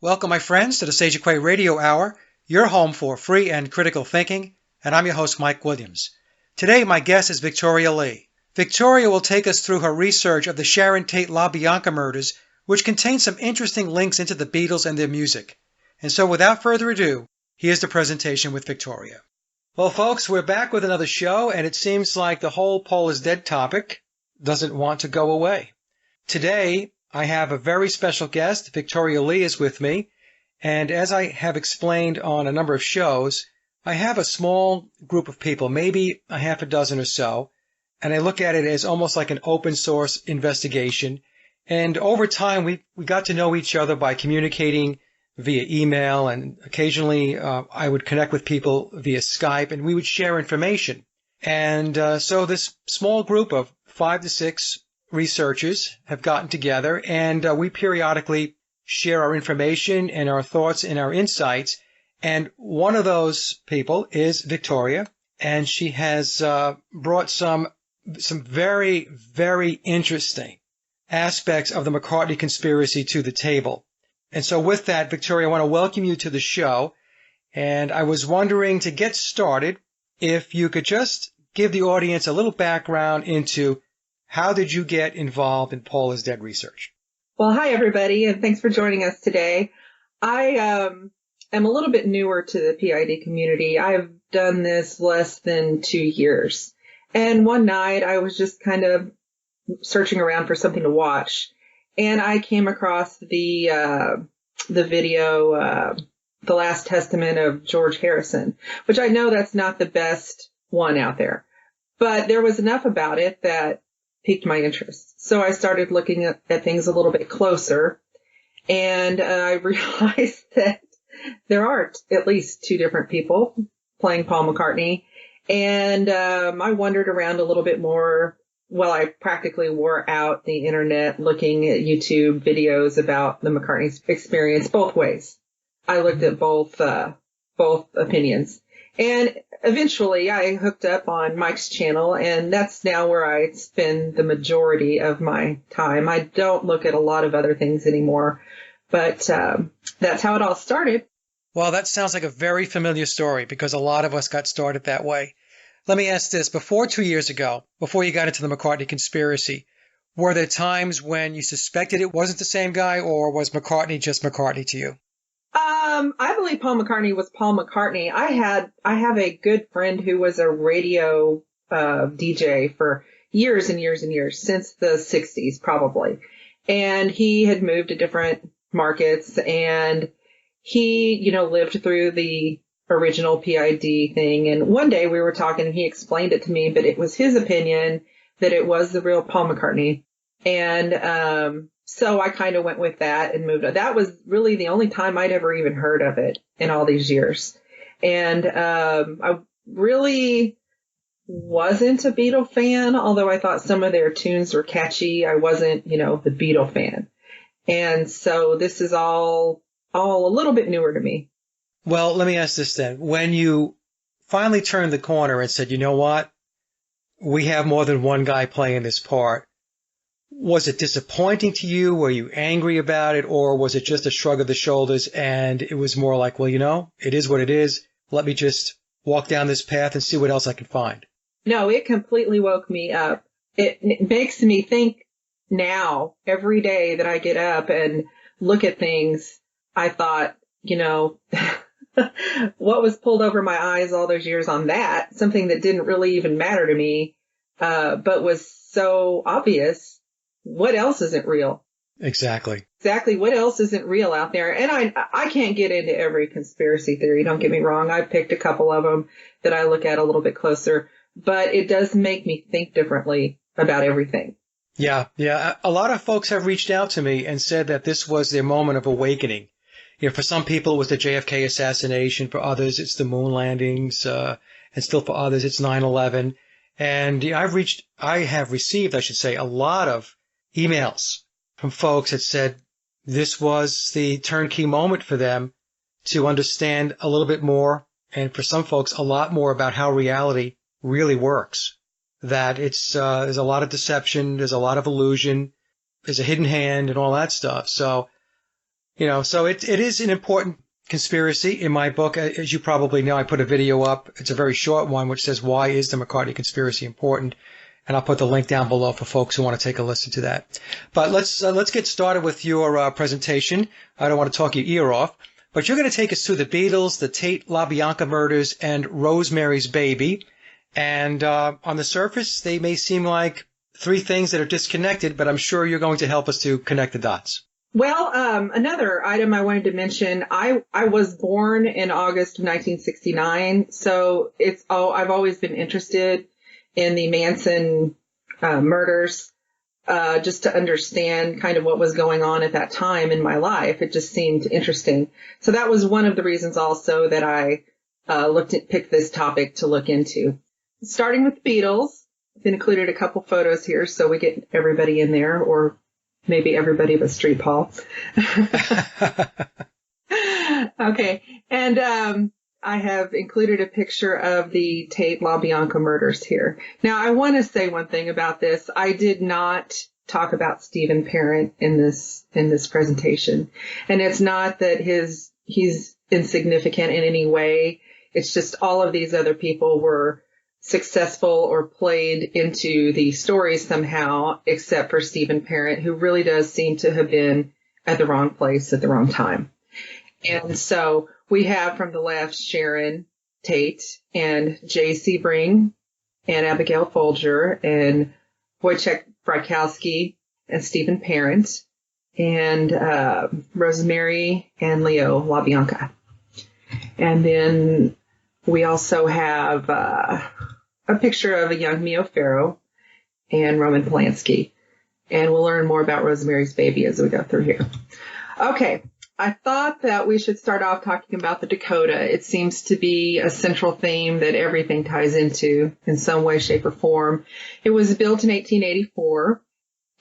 Welcome, my friends, to the Sage of Quay Radio Hour, your home for free and critical thinking, and I'm your host, Mike Williams. Today, my guest is Victoria Leigh. Victoria will take us through her research of the Sharon Tate Labianca murders, which contains some interesting links into the Beatles and their music. And so, without further ado, here's the presentation with Victoria. Well, folks, we're back with another show, and it seems like the whole Paul is dead topic doesn't want to go away. Today, I have a very special guest. Victoria Leigh is with me, and as I have explained on a number of shows, I have a small group of people, maybe a half a dozen or so, and I look at it as almost like an open source investigation. And over time, we got to know each other by communicating via email, and occasionally I would connect with people via Skype, and we would share information. And so this small group of 5 to 6 researchers have gotten together, and we periodically share our information and our thoughts and our insights. And one of those people is Victoria, and she has brought some very, very interesting aspects of the McCartney conspiracy to the table. And so with that, Victoria, I want to welcome you to the show. And I was wondering, to get started, if you could just give the audience a little background into how did you get involved in Paul is Dead research? Well, hi, everybody, and thanks for joining us today. I am a little bit newer to the PID community. I've done this less than 2 years. And one night I was just kind of searching around for something to watch, and I came across the video, The Last Testament of George Harrison, which I know that's not the best one out there, but there was enough about it that piqued my interest. So I started looking at things a little bit closer, and I realized that there are at least 2 different people playing Paul McCartney. And I wandered around a little bit more. Well, I practically wore out the internet looking at YouTube videos about the McCartney experience both ways. I looked at both opinions. And eventually I hooked up on Mike's channel, and that's now where I spend the majority of my time. I don't look at a lot of other things anymore, but that's how it all started. Well, that sounds like a very familiar story, because a lot of us got started that way. Let me ask this. Before 2 years ago, before you got into the McCartney conspiracy, were there times when you suspected it wasn't the same guy, or was McCartney just McCartney to you? I believe Paul McCartney was Paul McCartney. I have a good friend who was a radio DJ for years and years and years, since the 60s probably. And he had moved to different markets, and he, lived through the original PID thing. And one day we were talking and he explained it to me, but it was his opinion that it was the real Paul McCartney. And so I kind of went with that and moved on. That was really the only time I'd ever even heard of it in all these years. And I really wasn't a Beatle fan, although I thought some of their tunes were catchy. I wasn't, the Beatle fan. And so this is all a little bit newer to me. Well, let me ask this then. When you finally turned the corner and said, you know what, we have more than one guy playing this part, was it disappointing to you? Were you angry about it? Or was it just a shrug of the shoulders and it was more like, well, it is what it is. Let me just walk down this path and see what else I can find? No, it completely woke me up. It makes me think now, every day that I get up and look at things, I thought, what was pulled over my eyes all those years on that, something that didn't really even matter to me, but was so obvious. What else isn't real? Exactly. What else isn't real out there? And I can't get into every conspiracy theory. Don't get me wrong. I've picked a couple of them that I look at a little bit closer, but it does make me think differently about everything. Yeah. A lot of folks have reached out to me and said that this was their moment of awakening. For some people, it was the JFK assassination. For others, it's the moon landings. And still for others, it's 9/11. And I have received, a lot of emails from folks that said this was the turnkey moment for them to understand a little bit more, and for some folks, a lot more about how reality really works. That there's a lot of deception, there's a lot of illusion, there's a hidden hand and all that stuff. So So it is an important conspiracy in my book. As you probably know, I put a video up. It's a very short one, which says, why is the McCartney conspiracy important? And I'll put the link down below for folks who want to take a listen to that. But let's get started with your presentation. I don't want to talk your ear off, but you're going to take us through the Beatles, the Tate Labianca murders, and Rosemary's Baby. And on the surface, they may seem like three things that are disconnected, but I'm sure you're going to help us to connect the dots. Well, another item I wanted to mention, I was born in August of 1969, so I've always been interested in the Manson murders, just to understand kind of what was going on at that time in my life. It just seemed interesting. So that was one of the reasons also that I picked this topic to look into. Starting with the Beatles, I've included a couple photos here so we get everybody in there, or maybe everybody but Street Paul. Okay. And I have included a picture of the Tate LaBianca murders here. Now, I want to say one thing about this. I did not talk about Stephen Parent in this presentation. And it's not that he's insignificant in any way. It's just all of these other people were successful or played into the story somehow, except for Stephen Parent, who really does seem to have been at the wrong place at the wrong time. And so we have from the left Sharon Tate and Jay Sebring and Abigail Folger and Wojciech Frykowski and Stephen Parent and Rosemary and Leo LaBianca. And then we also have a picture of a young Mio Farrow and Roman Polanski. And we'll learn more about Rosemary's Baby as we go through here. Okay. I thought that we should start off talking about the Dakota. It seems to be a central theme that everything ties into in some way, shape, or form. It was built in 1884,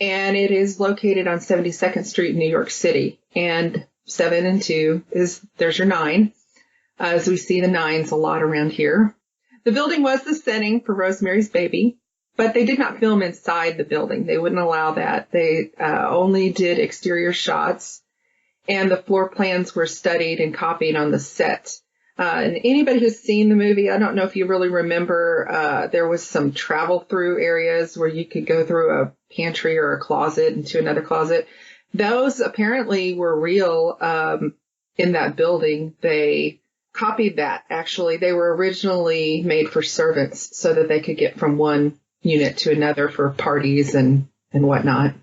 and it is located on 72nd Street in New York City. And 7 and 2 there's your 9. As we see the 9s a lot around here. The building was the setting for Rosemary's Baby, but they did not film inside the building. They wouldn't allow that. They only did exterior shots. And the floor plans were studied and copied on the set. And anybody who's seen the movie, I don't know if you really remember, there was some travel through areas where you could go through a pantry or a closet into another closet. Those apparently were real in that building. They copied that, actually. They were originally made for servants so that they could get from one unit to another for parties and whatnot.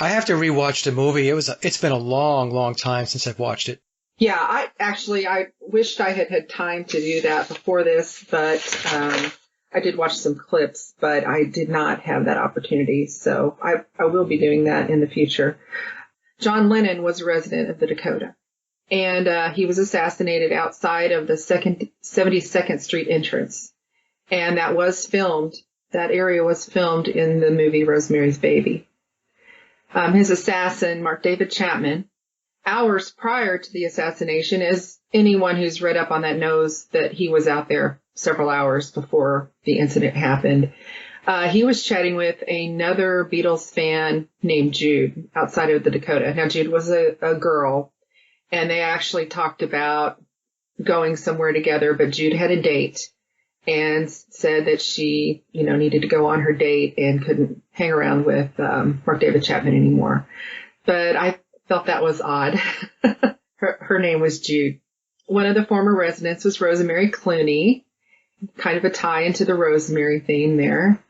I have to rewatch the movie. It's been a long, long time since I've watched it. Yeah, I wished I had had time to do that before this, but I did watch some clips, but I did not have that opportunity. So I will be doing that in the future. John Lennon was a resident of the Dakota, and he was assassinated outside of the 72nd Street entrance. And that area was filmed in the movie Rosemary's Baby. His assassin, Mark David Chapman, hours prior to the assassination, as anyone who's read up on that knows that he was out there several hours before the incident happened. He was chatting with another Beatles fan named Jude outside of the Dakota. Now, Jude was a girl, and they actually talked about going somewhere together, but Jude had a date and said that she, needed to go on her date and couldn't hang around with Mark David Chapman anymore. But I felt that was odd. Her name was Jude. One of the former residents was Rosemary Clooney, kind of a tie into the Rosemary theme there.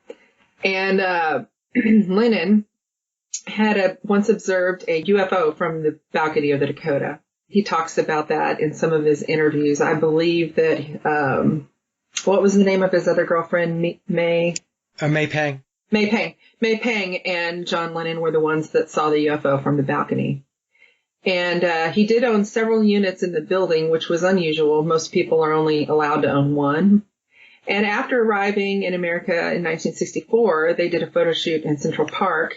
And Lennon had once observed a UFO from the balcony of the Dakota. He talks about that in some of his interviews. I believe that... what was the name of his other girlfriend? May Pang. May Pang and John Lennon were the ones that saw the UFO from the balcony. And he did own several units in the building, which was unusual. Most people are only allowed to own one. And after arriving in America in 1964, they did a photo shoot in Central Park.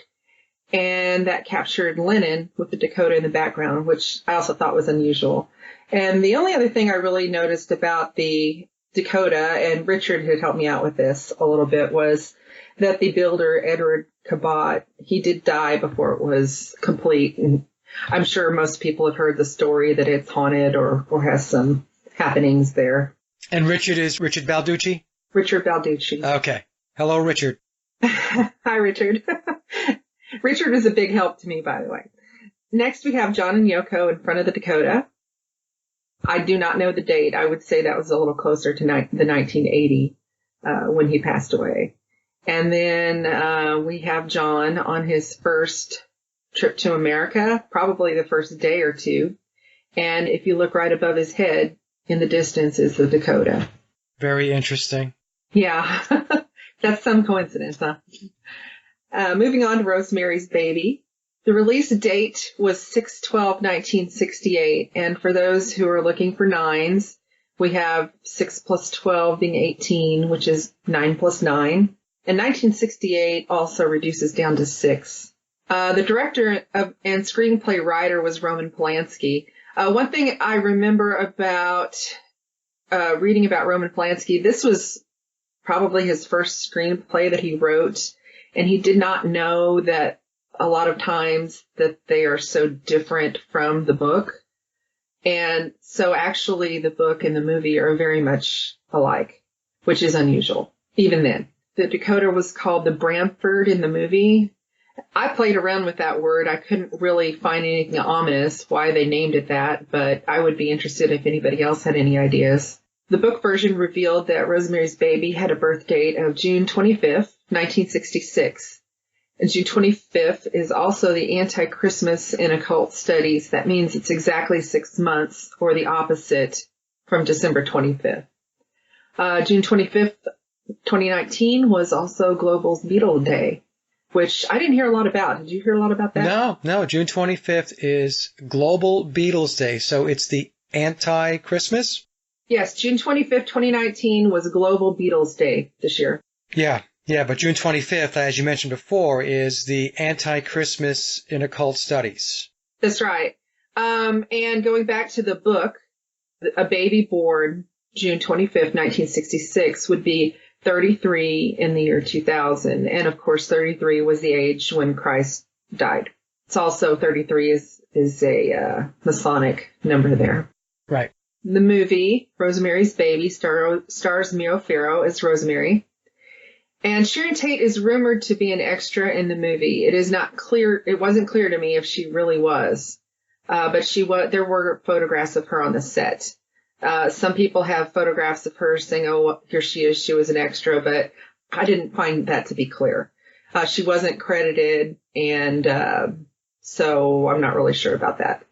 And that captured Lennon with the Dakota in the background, which I also thought was unusual. And the only other thing I really noticed about the Dakota, and Richard had helped me out with this a little bit, was that the builder, Edward Cabot, he did die before it was complete. And I'm sure most people have heard the story that it's haunted or has some happenings there. And Richard is Richard Balducci? Richard Balducci. Okay. Hello, Richard. Hi, Richard. Richard was a big help to me, by the way. Next, we have John and Yoko in front of the Dakota. I do not know the date. I would say that was a little closer to the 1980 when he passed away. And then we have John on his first trip to America, probably the first day or two. And if you look right above his head, in the distance is the Dakota. Very interesting. Yeah, that's some coincidence, huh? Moving on to Rosemary's Baby. The release date was 6/12/1968, and for those who are looking for nines, we have 6 plus 12 being 18, which is 9 plus 9. And 1968 also reduces down to 6. The director and screenplay writer was Roman Polanski. One thing I remember about reading about Roman Polanski, this was probably his first screenplay that he wrote, and he did not know that a lot of times that they are so different from the book. And so actually the book and the movie are very much alike, which is unusual, even then. The Dakota was called the Bramford in the movie. I played around with that word. I couldn't really find anything ominous why they named it that, but I would be interested if anybody else had any ideas. The book version revealed that Rosemary's Baby had a birth date of June 25th, 1966. And June 25th is also the anti-Christmas in occult studies. That means it's exactly 6 months, or the opposite, from December 25th. June 25th, 2019 was also Global Beatles Day, which I didn't hear a lot about. Did you hear a lot about that? No. June 25th is Global Beatles Day, so it's the anti-Christmas? Yes, June 25th, 2019 was Global Beatles Day this year. Yeah, but June 25th, as you mentioned before, is the anti-Christmas in occult studies. That's right. And going back to the book, a baby born June 25th, 1966 would be 33 in the year 2000. And of course, 33 was the age when Christ died. It's also 33 is a Masonic number there. Right. The movie, Rosemary's Baby, stars Mia Farrow as Rosemary. And Sharon Tate is rumored to be an extra in the movie. It wasn't clear to me if she really was. But there were photographs of her on the set. Some people have photographs of her saying, oh, here she is, she was an extra, but I didn't find that to be clear. She wasn't credited, and so I'm not really sure about that.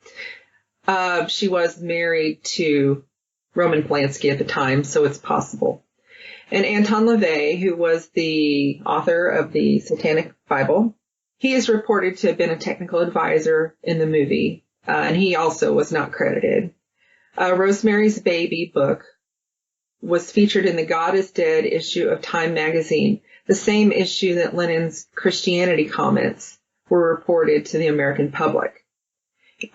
She was married to Roman Polanski at the time, so it's possible. And Anton LaVey, who was the author of the Satanic Bible, he is reported to have been a technical advisor in the movie, and he also was not credited. Rosemary's Baby book was featured in the God is Dead issue of Time magazine, the same issue that Lennon's Christianity comments were reported to the American public.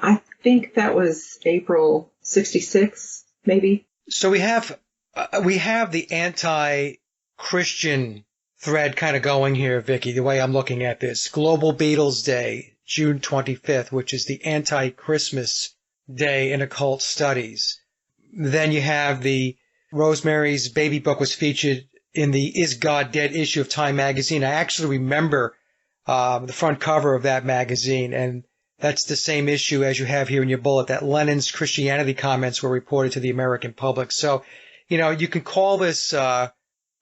I think that was April 66, maybe. So we have the anti-Christian thread kind of going here, Vicky, the way I'm looking at this. Global Beatles Day, June 25th, which is the anti-Christmas day in occult studies. Then you have the Rosemary's Baby book was featured in the Is God Dead issue of Time magazine. I actually remember the front cover of that magazine, and that's the same issue as you have here in your bullet, that Lennon's Christianity comments were reported to the American public. So, you can call this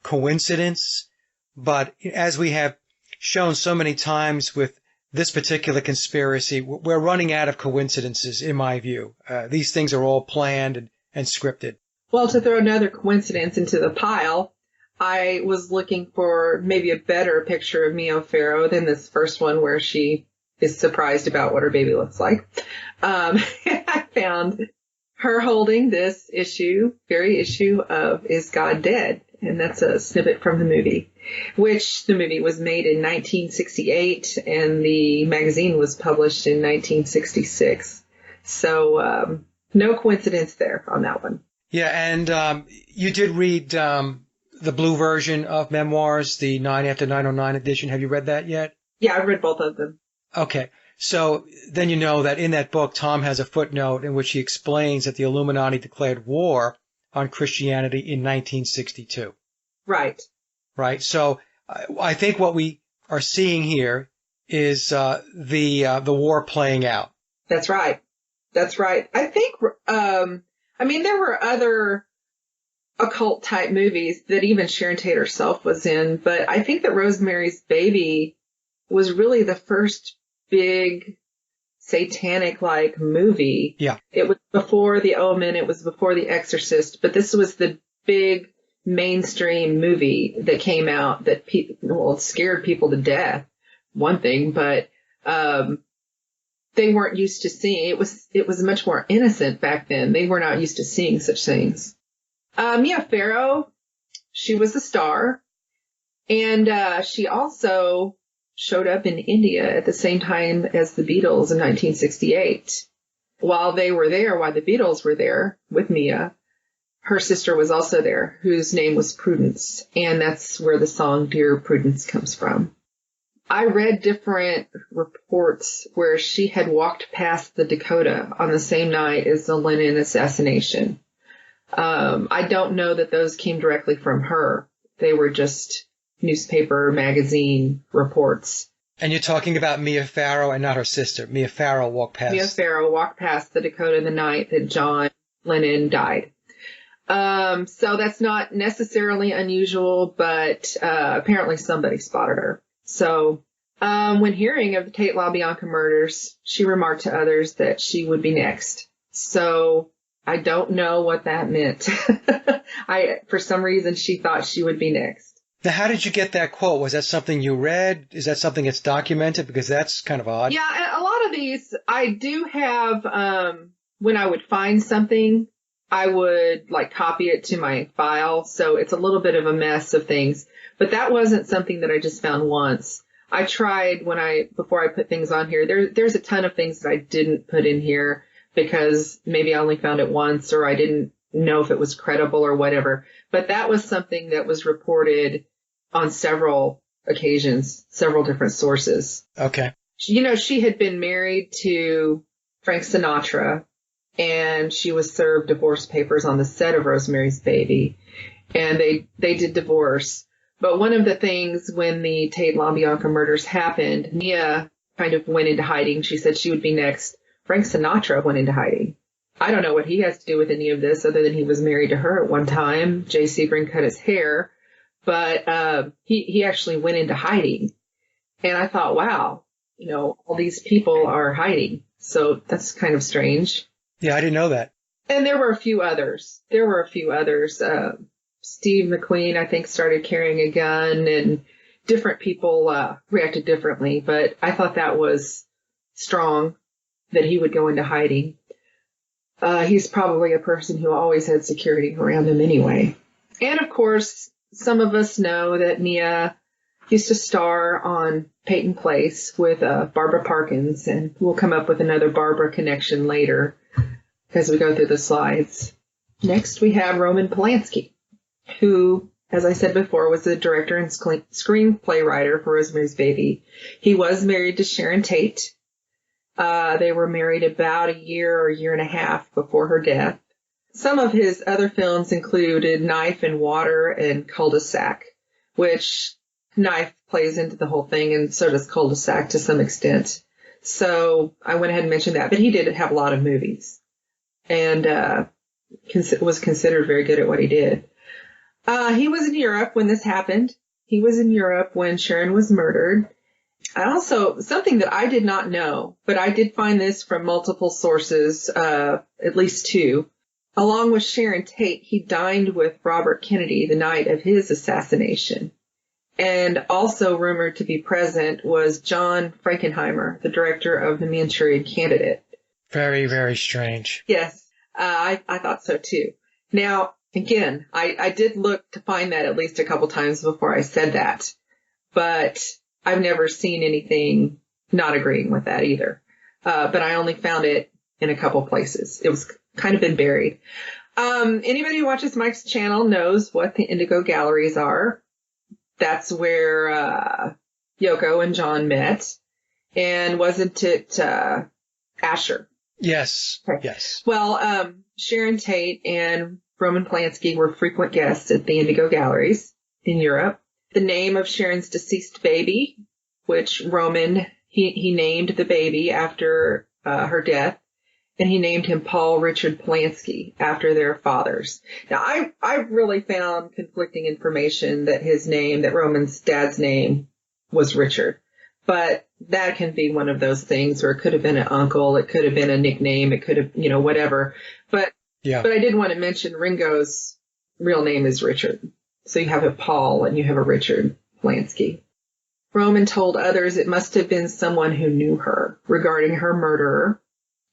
coincidence, but as we have shown so many times with this particular conspiracy, we're running out of coincidences, in my view. These things are all planned and scripted. Well, to throw another coincidence into the pile, I was looking for maybe a better picture of Mia Farrow than this first one where she is surprised about what her baby looks like. I found her holding this very issue of Is God Dead? And that's a snippet from the movie, which the movie was made in 1968 and the magazine was published in 1966. So no coincidence there on that one. Yeah, and you did read the blue version of Memoirs, the 9 after 909 edition. Have you read that yet? Yeah, I've read both of them. Okay. So then you know that in that book, Tom has a footnote in which he explains that the Illuminati declared war on Christianity in 1962. Right. Right. So I think what we are seeing here is the war playing out. That's right. That's right. I think, I mean, there were other occult type movies that even Sharon Tate herself was in, but I think that Rosemary's Baby was really the first big satanic like movie. Yeah. It was before The Omen, it was before The Exorcist, but this was the big mainstream movie that came out that it scared people to death. One thing, but they weren't used to seeing it was much more innocent back then. They were not used to seeing such things. Mia Farrow, she was a star, and she also showed up in India at the same time as the Beatles in 1968. While the Beatles were there with Mia, her sister was also there, whose name was Prudence, and that's where the song Dear Prudence comes from. I read different reports where she had walked past the Dakota on the same night as the Lennon assassination. I don't know that those came directly from her. They were just newspaper, magazine reports. And you're talking about Mia Farrow and not her sister. Mia Farrow walked past. Mia Farrow walked past the Dakota the night that John Lennon died. So that's not necessarily unusual, but apparently somebody spotted her. So when hearing of the Tate Labianca murders, she remarked to others that she would be next. So I don't know what that meant. For some reason, she thought she would be next. Now, how did you get that quote? Was that something you read? Is that something that's documented? Because that's kind of odd. Yeah, a lot of these I do have, when I would find something, I would copy it to my file. So it's a little bit of a mess of things, but that wasn't something that I just found once. I tried before I put things on here, there's a ton of things that I didn't put in here because maybe I only found it once or I didn't know if it was credible or whatever. But that was something that was reported on several occasions, several different sources. Okay. She had been married to Frank Sinatra, and she was served divorce papers on the set of Rosemary's Baby, and they did divorce. But one of the things when the Tate LaBianca murders happened, Mia kind of went into hiding. She said she would be next. Frank Sinatra went into hiding. I don't know what he has to do with any of this other than he was married to her at one time. Jay Sebring cut his hair, but he actually went into hiding. And I thought, wow, all these people are hiding. So that's kind of strange. Yeah, I didn't know that. And there were a few others. Steve McQueen, I think, started carrying a gun, and different people reacted differently. But I thought that was strong that he would go into hiding. He's probably a person who always had security around him anyway. And of course, some of us know that Mia used to star on Peyton Place with Barbara Parkins, and we'll come up with another Barbara connection later as we go through the slides. Next, we have Roman Polanski, who, as I said before, was the director and screenplay writer for Rosemary's Baby. He was married to Sharon Tate. They were married about a year or year and a half before her death. Some of his other films included Knife and Water and Cul-de-sac, which Knife plays into the whole thing, and so does Cul-de-sac to some extent. So I went ahead and mentioned that. But he did have a lot of movies and was considered very good at what he did. He was in Europe when this happened. He was in Europe when Sharon was murdered. Something that I did not know, but I did find this from multiple sources, at least two. Along with Sharon Tate, he dined with Robert Kennedy the night of his assassination. And also rumored to be present was John Frankenheimer, the director of The Manchurian Candidate. Very, very strange. Yes, I thought so too. Now, again, I did look to find that at least a couple times before I said that, but I've never seen anything not agreeing with that either. But I only found it in a couple places. It was kind of been buried. Anybody who watches Mike's channel knows what the Indigo Galleries are. That's where Yoko and John met. And wasn't it Asher? Yes. Okay. Yes. Well, Sharon Tate and Roman Polanski were frequent guests at the Indigo Galleries in Europe. The name of Sharon's deceased baby, which Roman, he named the baby after her death, and he named him Paul Richard Polanski after their fathers. Now, I really found conflicting information that that Roman's dad's name was Richard. But that can be one of those things, or it could have been an uncle, it could have been a nickname, it could have, whatever. But I did want to mention Ringo's real name is Richard. So you have a Paul and you have a Richard Polanski. Roman told others it must have been someone who knew her regarding her murderer.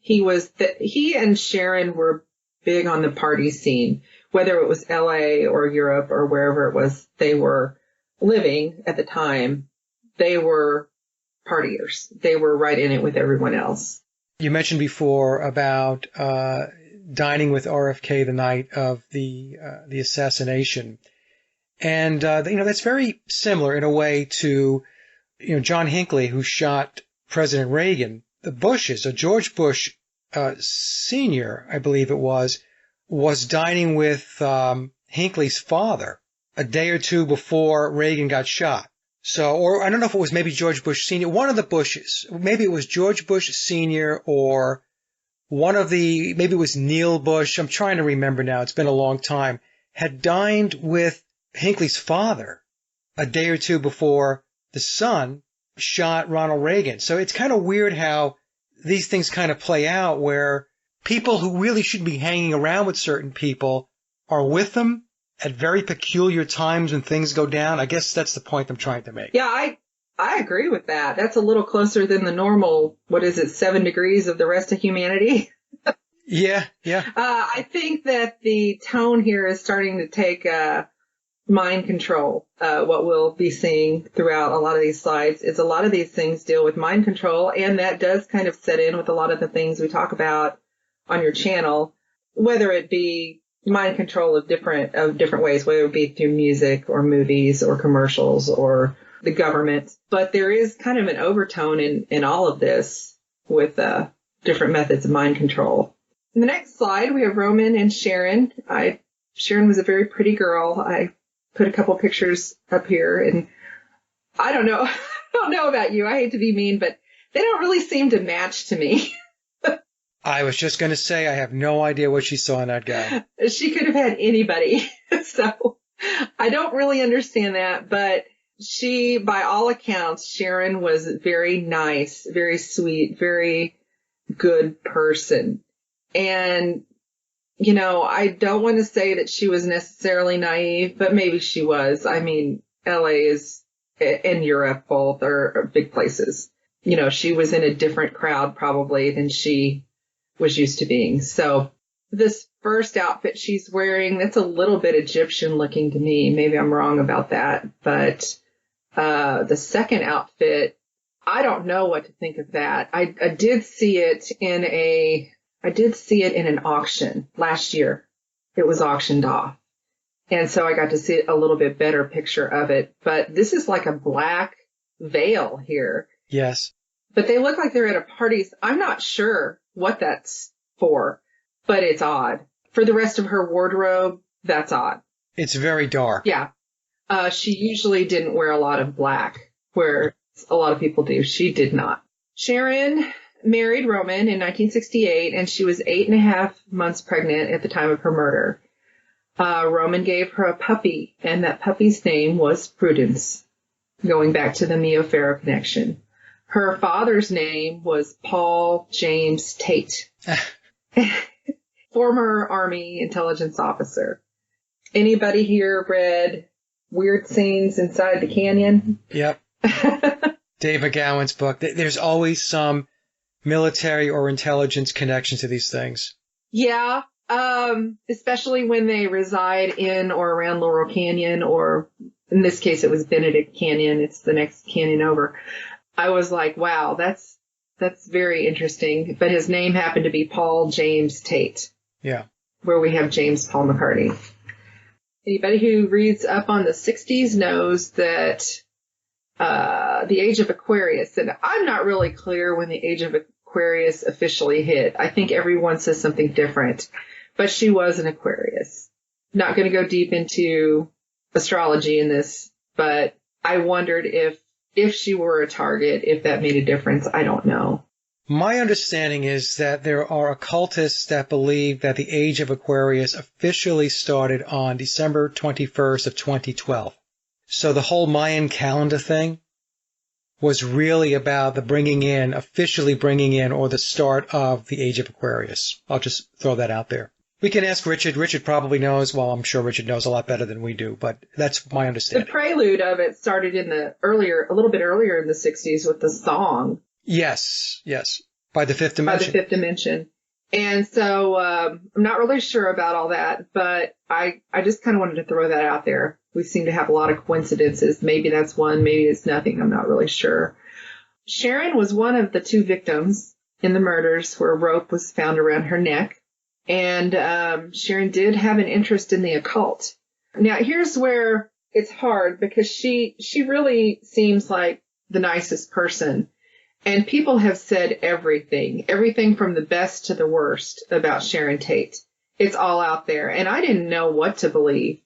He and Sharon were big on the party scene, whether it was LA or Europe or wherever it was they were living at the time. They were partiers. They were right in it with everyone else. You mentioned before about dining with RFK the night of the assassination. And, that's very similar in a way to, John Hinckley, who shot President Reagan. The Bushes, George Bush Sr., I believe it was dining with Hinckley's father a day or two before Reagan got shot. So, or I don't know if it was maybe George Bush Sr., one of the Bushes. Maybe it was George Bush Sr. or maybe it was Neil Bush. I'm trying to remember now. It's been a long time. Had dined with Hinckley's father a day or two before the son shot Ronald Reagan. So it's kind of weird how these things kind of play out where people who really should be hanging around with certain people are with them at very peculiar times when things go down. I guess that's the point I'm trying to make. Yeah, I agree with that. That's a little closer than the normal, 7 degrees of the rest of humanity? Yeah. I think that the tone here is starting to take mind control. What we'll be seeing throughout a lot of these slides is a lot of these things deal with mind control, and that does kind of set in with a lot of the things we talk about on your channel, whether it be mind control of different ways, whether it be through music or movies or commercials or the government. But there is kind of an overtone in all of this with different methods of mind control. In the next slide, we have Roman and Sharon. Sharon was a very pretty girl. I put a couple pictures up here, and I don't know. I don't know about you. I hate to be mean, but they don't really seem to match to me. I was just going to say, I have no idea what she saw in that guy. She could have had anybody. So I don't really understand that, but by all accounts, Sharon was very nice, very sweet, very good person. And, I don't want to say that she was necessarily naive, but maybe she was. I mean, LA and Europe both are big places. She was in a different crowd probably than she was used to being. So this first outfit she's wearing, that's a little bit Egyptian looking to me. Maybe I'm wrong about that. But the second outfit, I don't know what to think of that. I did see it in an auction last year. It was auctioned off. And so I got to see a little bit better picture of it. But this is like a black veil here. Yes. But they look like they're at a party. I'm not sure what that's for, but it's odd. For the rest of her wardrobe, that's odd. It's very dark. Yeah. She usually didn't wear a lot of black, where a lot of people do. She did not. Sharon married Roman in 1968, and she was 8.5 months pregnant at the time of her murder. Roman gave her a puppy, and that puppy's name was Prudence, going back to the Mia Farrow connection. Her father's name was Paul James Tate, former Army intelligence officer. Anybody here read Weird Scenes Inside the Canyon? Yep. Dave McGowan's book. There's always some military or intelligence connection to these things. Yeah, especially when they reside in or around Laurel Canyon, or in this case it was Benedict Canyon. It's the next canyon over. I was like, wow, that's very interesting. But his name happened to be Paul James Tate. Yeah. Where we have James Paul McCartney. Anybody who reads up on the 60s knows that the age of Aquarius. And I'm not really clear when the age of Aquarius officially hit. I think everyone says something different, but she was an Aquarius. Not going to go deep into astrology in this, but I wondered if she were a target, if that made a difference. I don't know. My understanding is that there are occultists that believe that the age of Aquarius officially started on December 21st of 2012. So the whole Mayan calendar thing was really about the officially bringing in, or the start of the age of Aquarius. I'll just throw that out there. We can ask Richard. Richard probably knows. Well, I'm sure Richard knows a lot better than we do, but that's my understanding. The prelude of it started a little bit earlier in the 60s with the song. Yes. By the Fifth Dimension. And so I'm not really sure about all that, but I just kind of wanted to throw that out there. We seem to have a lot of coincidences. Maybe that's one, maybe it's nothing. I'm not really sure. Sharon was one of the 2 victims in the murders where a rope was found around her neck. And Sharon did have an interest in the occult. Now, here's where it's hard, because she really seems like the nicest person. And people have said everything from the best to the worst about Sharon Tate. It's all out there. And I didn't know what to believe.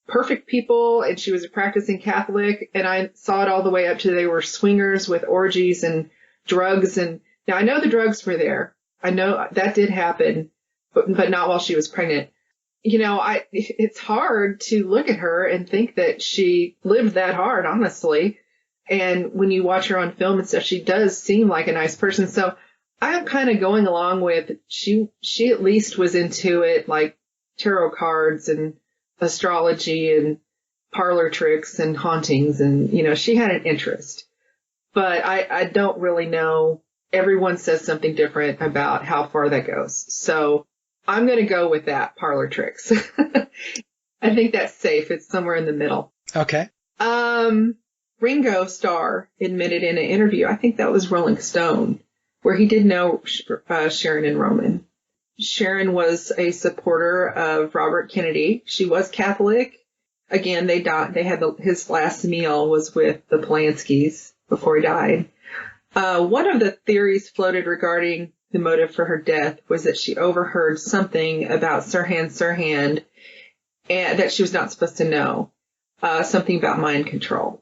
Perfect people, and she was a practicing Catholic, and I saw it all the way up to they were swingers with orgies and drugs. And now I know the drugs were there. I know that did happen, but not while she was pregnant. You know, it's hard to look at her and think that she lived that hard, honestly. And when you watch her on film and stuff, she does seem like a nice person. So I'm kind of going along with she at least was into it, like tarot cards and astrology and parlor tricks and hauntings. And, you know, she had an interest. But I don't really know. Everyone says something different about how far that goes. So I'm going to go with that, parlor tricks. I think that's safe. It's somewhere in the middle. Okay. Ringo Starr admitted in an interview, I think that was Rolling Stone, where he did know Sharon and Roman. Sharon was a supporter of Robert Kennedy. She was Catholic. Again, they died. His last meal was with the Polanskis before he died. One of the theories floated regarding the motive for her death was that she overheard something about Sirhan and that she was not supposed to know, something about mind control.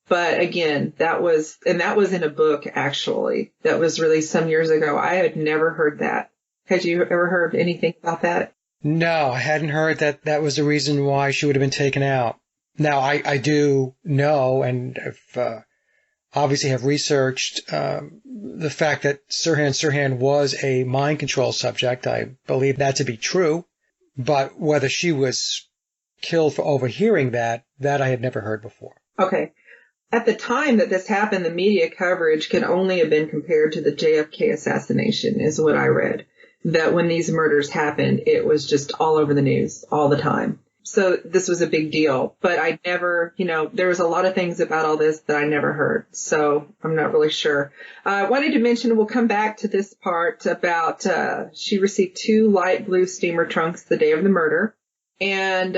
But again, that was in a book, actually, that was released some years ago. I had never heard that. Had you ever heard anything about that? No, I hadn't heard that was the reason why she would have been taken out. Now, I do know, and obviously have researched the fact that Sirhan was a mind control subject. I believe that to be true. But whether she was killed for overhearing that I had never heard before. Okay. At the time that this happened, the media coverage can only have been compared to the JFK assassination, is what I read. That when these murders happened, it was just all over the news all the time. So this was a big deal. But I never, there was a lot of things about all this that I never heard. So I'm not really sure. I wanted to mention, we'll come back to this part about she received 2 light blue steamer trunks the day of the murder. And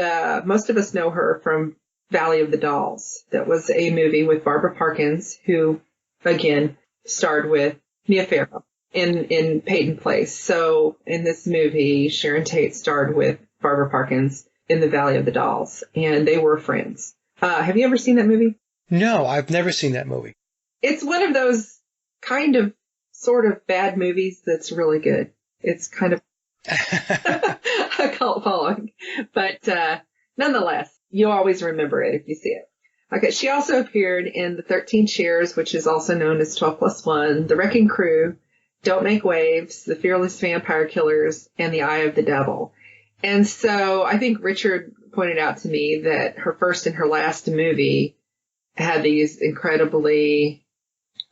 most of us know her from Valley of the Dolls. That was a movie with Barbara Parkins, who, again, starred with Mia Farrow in Peyton Place. So in this movie, Sharon Tate starred with Barbara Parkins in the Valley of the Dolls, and they were friends. Have you ever seen that movie? No, I've never seen that movie. It's one of those kind of sort of bad movies that's really good. It's kind of a cult following, but nonetheless, you'll always remember it if you see it. Okay, she also appeared in The 13 Chairs, which is also known as 12+1, The Wrecking Crew, Don't Make Waves, The Fearless Vampire Killers, and The Eye of the Devil. And so I think Richard pointed out to me that her first and her last movie had these incredibly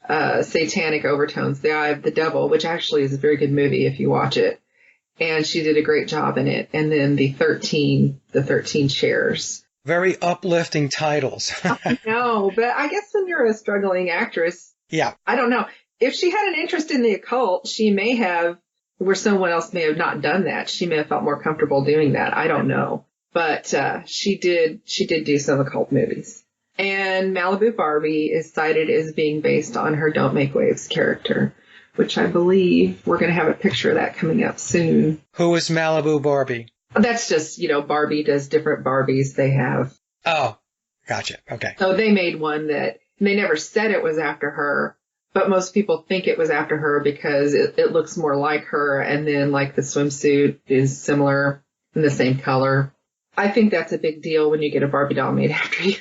satanic overtones, The Eye of the Devil, which actually is a very good movie if you watch it. And she did a great job in it. And then The 13 Chairs. Very uplifting titles. I know, but I guess when you're a struggling actress, yeah, I don't know. If she had an interest in the occult, she may have, where someone else may have not done that. She may have felt more comfortable doing that. I don't know. But she did do some occult movies. And Malibu Barbie is cited as being based on her Don't Make Waves character, which I believe we're going to have a picture of that coming up soon. Who is Malibu Barbie? That's just, Barbie does different Barbies they have. Oh, gotcha. Okay. So they made one that they never said it was after her, but most people think it was after her because it looks more like her. And then like the swimsuit is similar in the same color. I think that's a big deal when you get a Barbie doll made after you.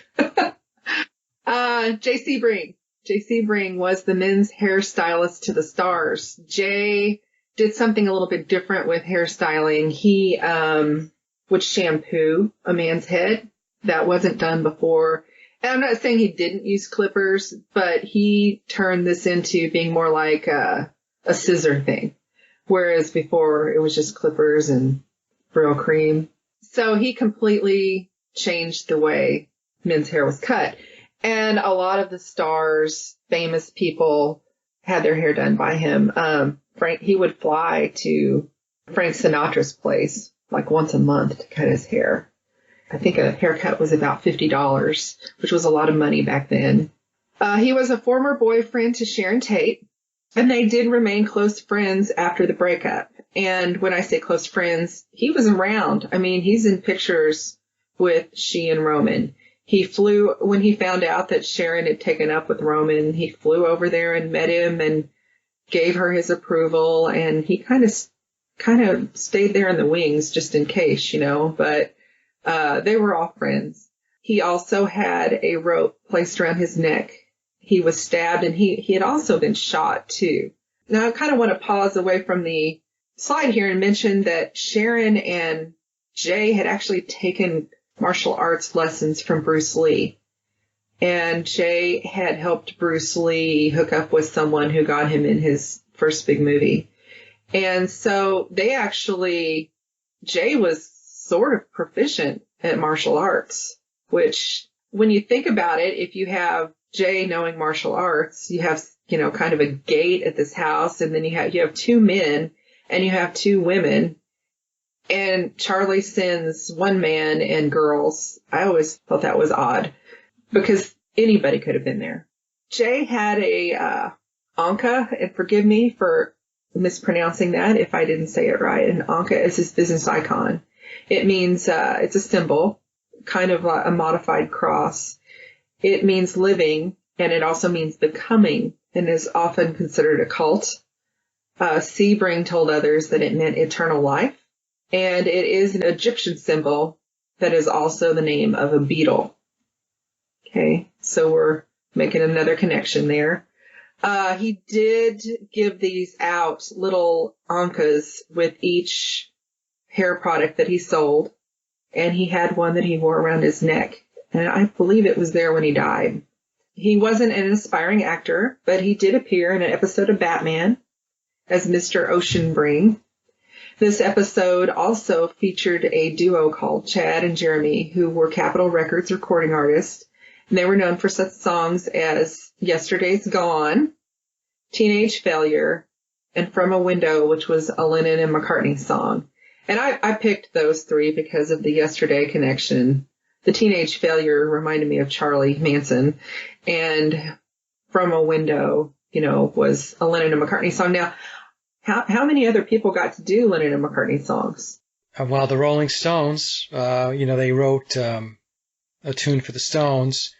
J.C. Bring. J.C. Bring was the men's hairstylist to the stars. Jay did something a little bit different with hairstyling. He would shampoo a man's head. That wasn't done before. And I'm not saying he didn't use clippers, but he turned this into being more like a scissor thing. Whereas before it was just clippers and real cream. So he completely changed the way men's hair was cut. And a lot of the stars, famous people, had their hair done by him. He would fly to Frank Sinatra's place like once a month to cut his hair. I think a haircut was about $50, which was a lot of money back then. He was a former boyfriend to Sharon Tate, and they did remain close friends after the breakup. And when I say close friends, he was around. I mean, he's in pictures with she and Roman. He flew, when he found out that Sharon had taken up with Roman, he flew over there and met him and gave her his approval. And he kind of stayed there in the wings just in case, but they were all friends. He also had a rope placed around his neck. He was stabbed, and he had also been shot too. Now I kind of want to pause away from the slide here and mention that Sharon and Jay had actually taken martial arts lessons from Bruce Lee. And Jay had helped Bruce Lee hook up with someone who got him in his first big movie. And so Jay was sort of proficient at martial arts, which when you think about it, if you have Jay knowing martial arts, you have, kind of a gate at this house, and then you have two men and you have two women. And Charlie sends one man and girls. I always thought that was odd because anybody could have been there. Jay had a Anka, and forgive me for mispronouncing that if I didn't say it right. An Anka is his business icon. It means it's a symbol, kind of a modified cross. It means living, and it also means becoming, and is often considered a cult. Sebring told others that it meant eternal life. And it is an Egyptian symbol that is also the name of a beetle. Okay, so we're making another connection there. He did give these out, little ankas, with each hair product that he sold. And he had one that he wore around his neck. And I believe it was there when he died. He wasn't an aspiring actor, but he did appear in an episode of Batman as Mr. Oceanbring. This episode also featured a duo called Chad and Jeremy, who were Capitol Records recording artists. And they were known for such songs as Yesterday's Gone, Teenage Failure, and From a Window, which was a Lennon and McCartney song. And I picked those three because of the Yesterday connection. The Teenage Failure reminded me of Charlie Manson. And From a Window, was a Lennon and McCartney song. Now, how many other people got to do Lennon and McCartney songs? Well, the Rolling Stones, they wrote a tune for the Stones,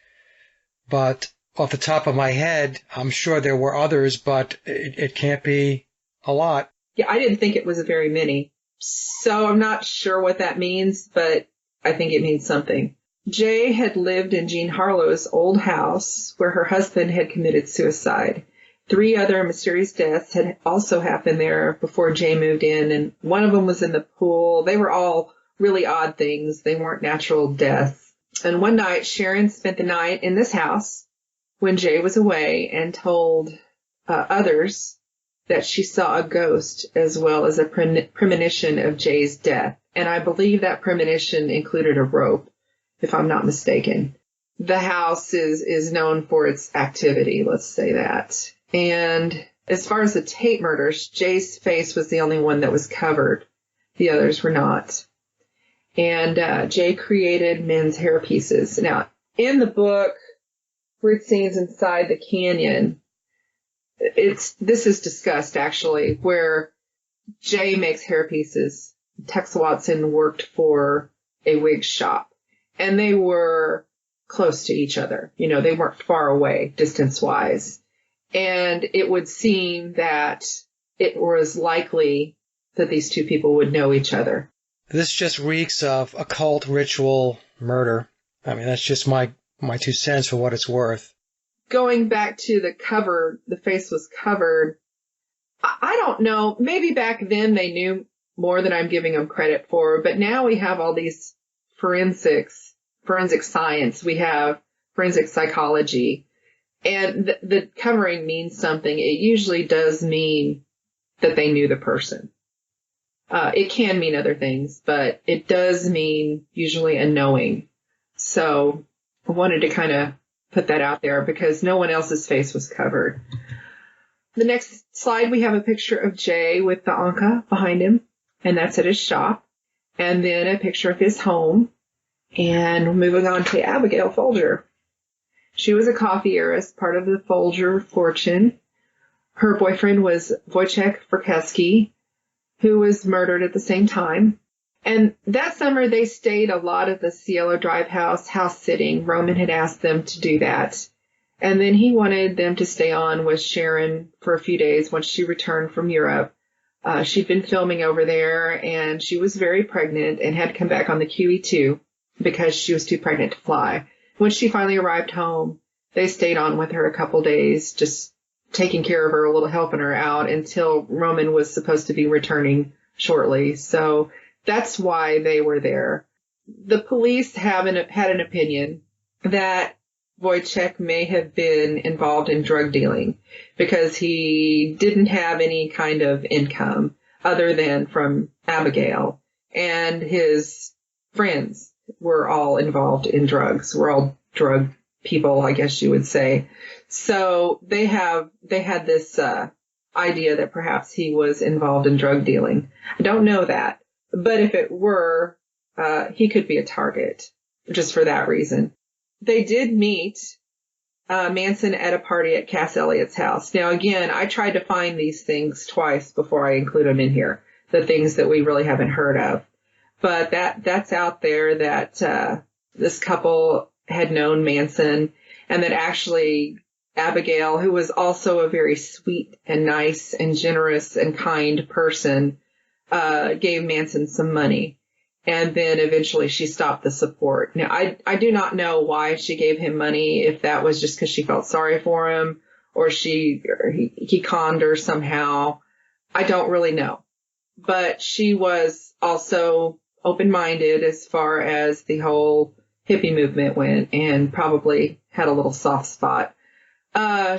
but off the top of my head, I'm sure there were others, but it can't be a lot. Yeah, I didn't think it was very many. So I'm not sure what that means, but I think it means something. Jay had lived in Jean Harlow's old house where her husband had committed suicide. 3 other mysterious deaths had also happened there before Jay moved in, and one of them was in the pool. They were all really odd things. They weren't natural deaths. And one night, Sharon spent the night in this house when Jay was away and told others that she saw a ghost as well as a premonition of Jay's death. And I believe that premonition included a rope, if I'm not mistaken. The house is known for its activity, let's say that. And as far as the Tate murders, Jay's face was the only one that was covered. The others were not. And Jay created men's hair pieces. Now, in the book, Weird Scenes Inside the Canyon, this is discussed actually, where Jay makes hairpieces. Tex Watson worked for a wig shop, and they were close to each other. You know, they weren't far away distance-wise. And it would seem that it was likely that these two people would know each other. This just reeks of occult ritual murder. I mean, that's just my 2 cents for what it's worth. Going back to the cover, the face was covered. I don't know. Maybe back then they knew more than I'm giving them credit for, but now we have all these forensic science. We have forensic psychology, and the covering means something. It usually does mean that they knew the person. It can mean other things, but it does mean usually a knowing. So I wanted to kind of put that out there because no one else's face was covered. The next slide, we have a picture of Jay with the Anka behind him, and that's at his shop. And then a picture of his home. And moving on to Abigail Folger. She was a coffee heiress, part of the Folger fortune. Her boyfriend was Wojciech Frykowski, who was murdered at the same time. And that summer, they stayed a lot at the Cielo Drive house sitting. Roman had asked them to do that. And then he wanted them to stay on with Sharon for a few days once she returned from Europe. She'd been filming over there, and she was very pregnant and had to come back on the QE2 because she was too pregnant to fly. When she finally arrived home, they stayed on with her a couple days, just taking care of her, a little helping her out until Roman was supposed to be returning shortly. So that's why they were there. The police had an opinion that Wojciech may have been involved in drug dealing because he didn't have any kind of income other than from Abigail, and his friends were all involved in drugs. We're all drug people, I guess you would say. So they had this idea that perhaps he was involved in drug dealing. I don't know that, but if it were, he could be a target just for that reason. They did meet Manson at a party at Cass Elliott's house. Now, again, I tried to find these things twice before I include them in here, the things that we really haven't heard of. But that's out there that this couple had known Manson, and that actually Abigail, who was also a very sweet and nice and generous and kind person, gave Manson some money. And then eventually she stopped the support. Now, I do not know why she gave him money, if that was just because she felt sorry for him or he conned her somehow. I don't really know. But she was also open-minded as far as the whole hippie movement went, and probably had a little soft spot.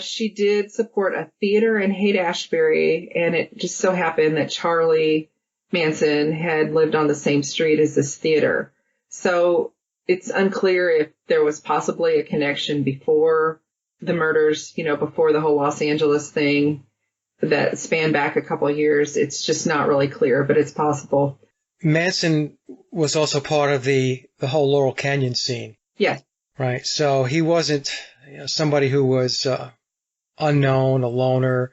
She did support a theater in Haight-Ashbury, and it just so happened that Charlie Manson had lived on the same street as this theater. So it's unclear if there was possibly a connection before the murders, before the whole Los Angeles thing that spanned back a couple of years. It's just not really clear, but it's possible. Manson was also part of the whole Laurel Canyon scene. Yes. Right. So he wasn't somebody who was unknown, a loner.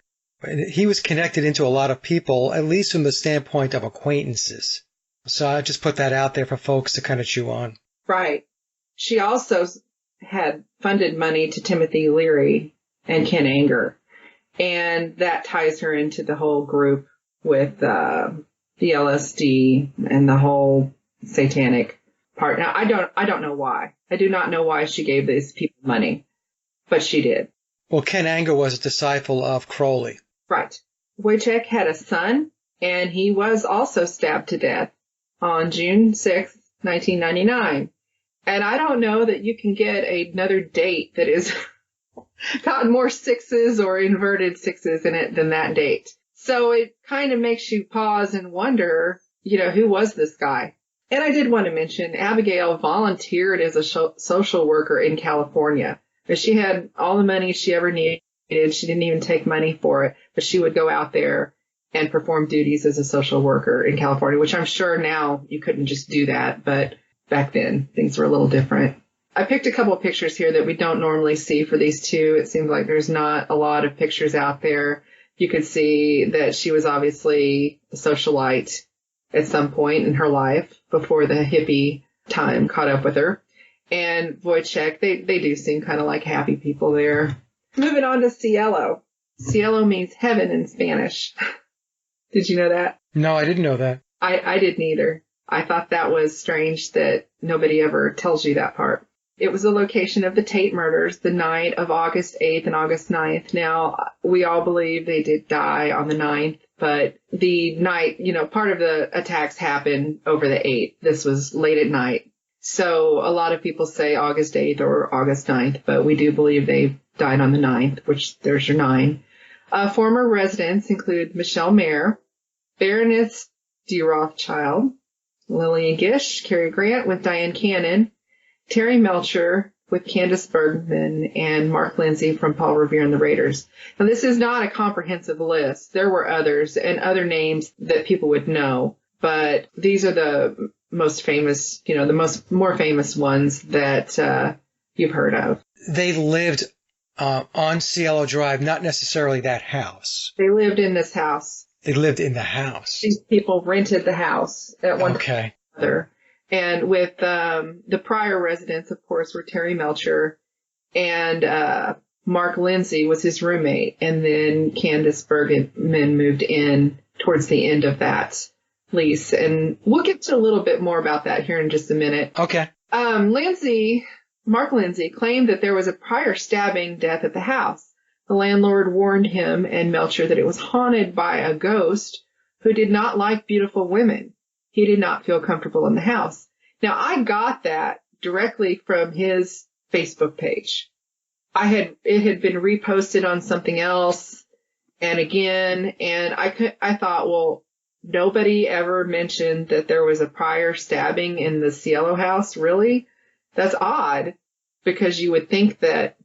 He was connected into a lot of people, at least from the standpoint of acquaintances. So I just put that out there for folks to kind of chew on. Right. She also had funded money to Timothy Leary and Ken Anger. And that ties her into the whole group with the LSD and the whole satanic part. Now, I don't know why. I do not know why she gave these people money, but she did. Well, Ken Anger was a disciple of Crowley. Right. Wojciech had a son, and he was also stabbed to death on June 6, 1999. And I don't know that you can get another date that is got more sixes or inverted sixes in it than that date. So it kind of makes you pause and wonder, who was this guy? And I did want to mention Abigail volunteered as a social worker in California. She had all the money she ever needed. She didn't even take money for it, but she would go out there and perform duties as a social worker in California, which I'm sure now you couldn't just do that. But back then things were a little different. I picked a couple of pictures here that we don't normally see for these two. It seems like there's not a lot of pictures out there. You could see that she was obviously a socialite at some point in her life before the hippie time caught up with her. And Wojciech, they do seem kind of like happy people there. Moving on to Cielo. Cielo means heaven in Spanish. Did you know that? No, I didn't know that. I didn't either. I thought that was strange that nobody ever tells you that part. It was the location of the Tate murders, the night of August 8th and August 9th. Now, we all believe they did die on the 9th, but the night, part of the attacks happened over the 8th. This was late at night. So a lot of people say August 8th or August 9th, but we do believe they died on the 9th, which there's your 9. Former residents include Michelle Mayer, Baroness de Rothschild, Lillian Gish, Cary Grant with Diane Cannon, Terry Melcher with Candace Bergman, and Mark Lindsay from Paul Revere and the Raiders. Now, this is not a comprehensive list. There were others and other names that people would know, but these are the most famous, more famous ones that you've heard of. They lived on Cielo Drive, not necessarily that house. They lived in this house. They lived in the house. These people rented the house at one time or another. And with the prior residents, of course, were Terry Melcher and Mark Lindsay was his roommate. And then Candace Bergman moved in towards the end of that lease. And we'll get to a little bit more about that here in just a minute. Okay. Mark Lindsay claimed that there was a prior stabbing death at the house. The landlord warned him and Melcher that it was haunted by a ghost who did not like beautiful women. He did not feel comfortable in the house. Now, I got that directly from his Facebook page. It had been reposted on something else and again, and I thought, well, nobody ever mentioned that there was a prior stabbing in the Cielo house. Really? That's odd, because you would think that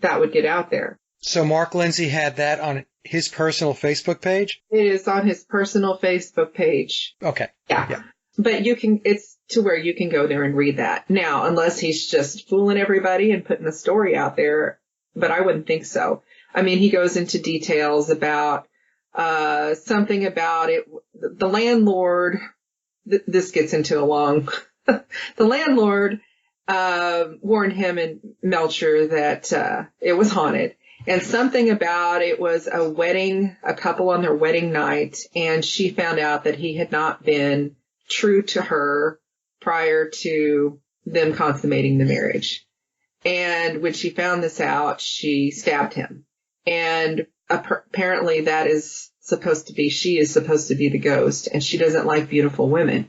would get out there. So Mark Lindsay had that on his personal Facebook page? It is on his personal Facebook page. Okay. Yeah. But it's to where you can go there and read that. Now, unless he's just fooling everybody and putting the story out there, but I wouldn't think so. I mean, he goes into details about something about it. The landlord, this gets into a long, the landlord warned him and Melcher that it was haunted. And something about it was a couple on their wedding night, and she found out that he had not been true to her prior to them consummating the marriage. And when she found this out, she stabbed him. And apparently she is supposed to be the ghost, and she doesn't like beautiful women.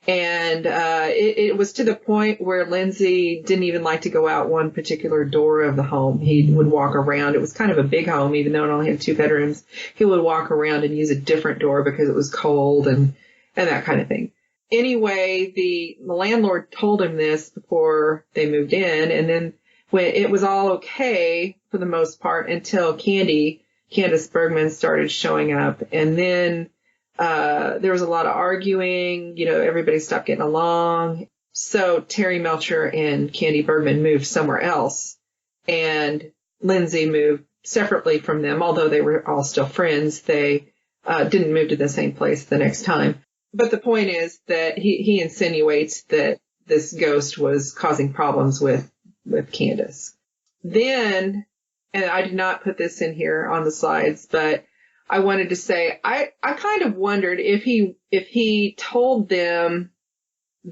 And it was to the point where Lindsay didn't even like to go out one particular door of the home. He would walk around. It was kind of a big home, even though it only had 2 bedrooms. He would walk around and use a different door because it was cold and that kind of thing. Anyway, the landlord told him this before they moved in, and then when it was all okay for the most part until Candace Bergman started showing up, and then there was a lot of arguing, everybody stopped getting along. So Terry Melcher and Candy Bergman moved somewhere else, and Lindsay moved separately from them. Although they were all still friends, they didn't move to the same place the next time. But the point is that he insinuates that this ghost was causing problems with Candace. Then, and I did not put this in here on the slides, but I wanted to say, I kind of wondered if he told them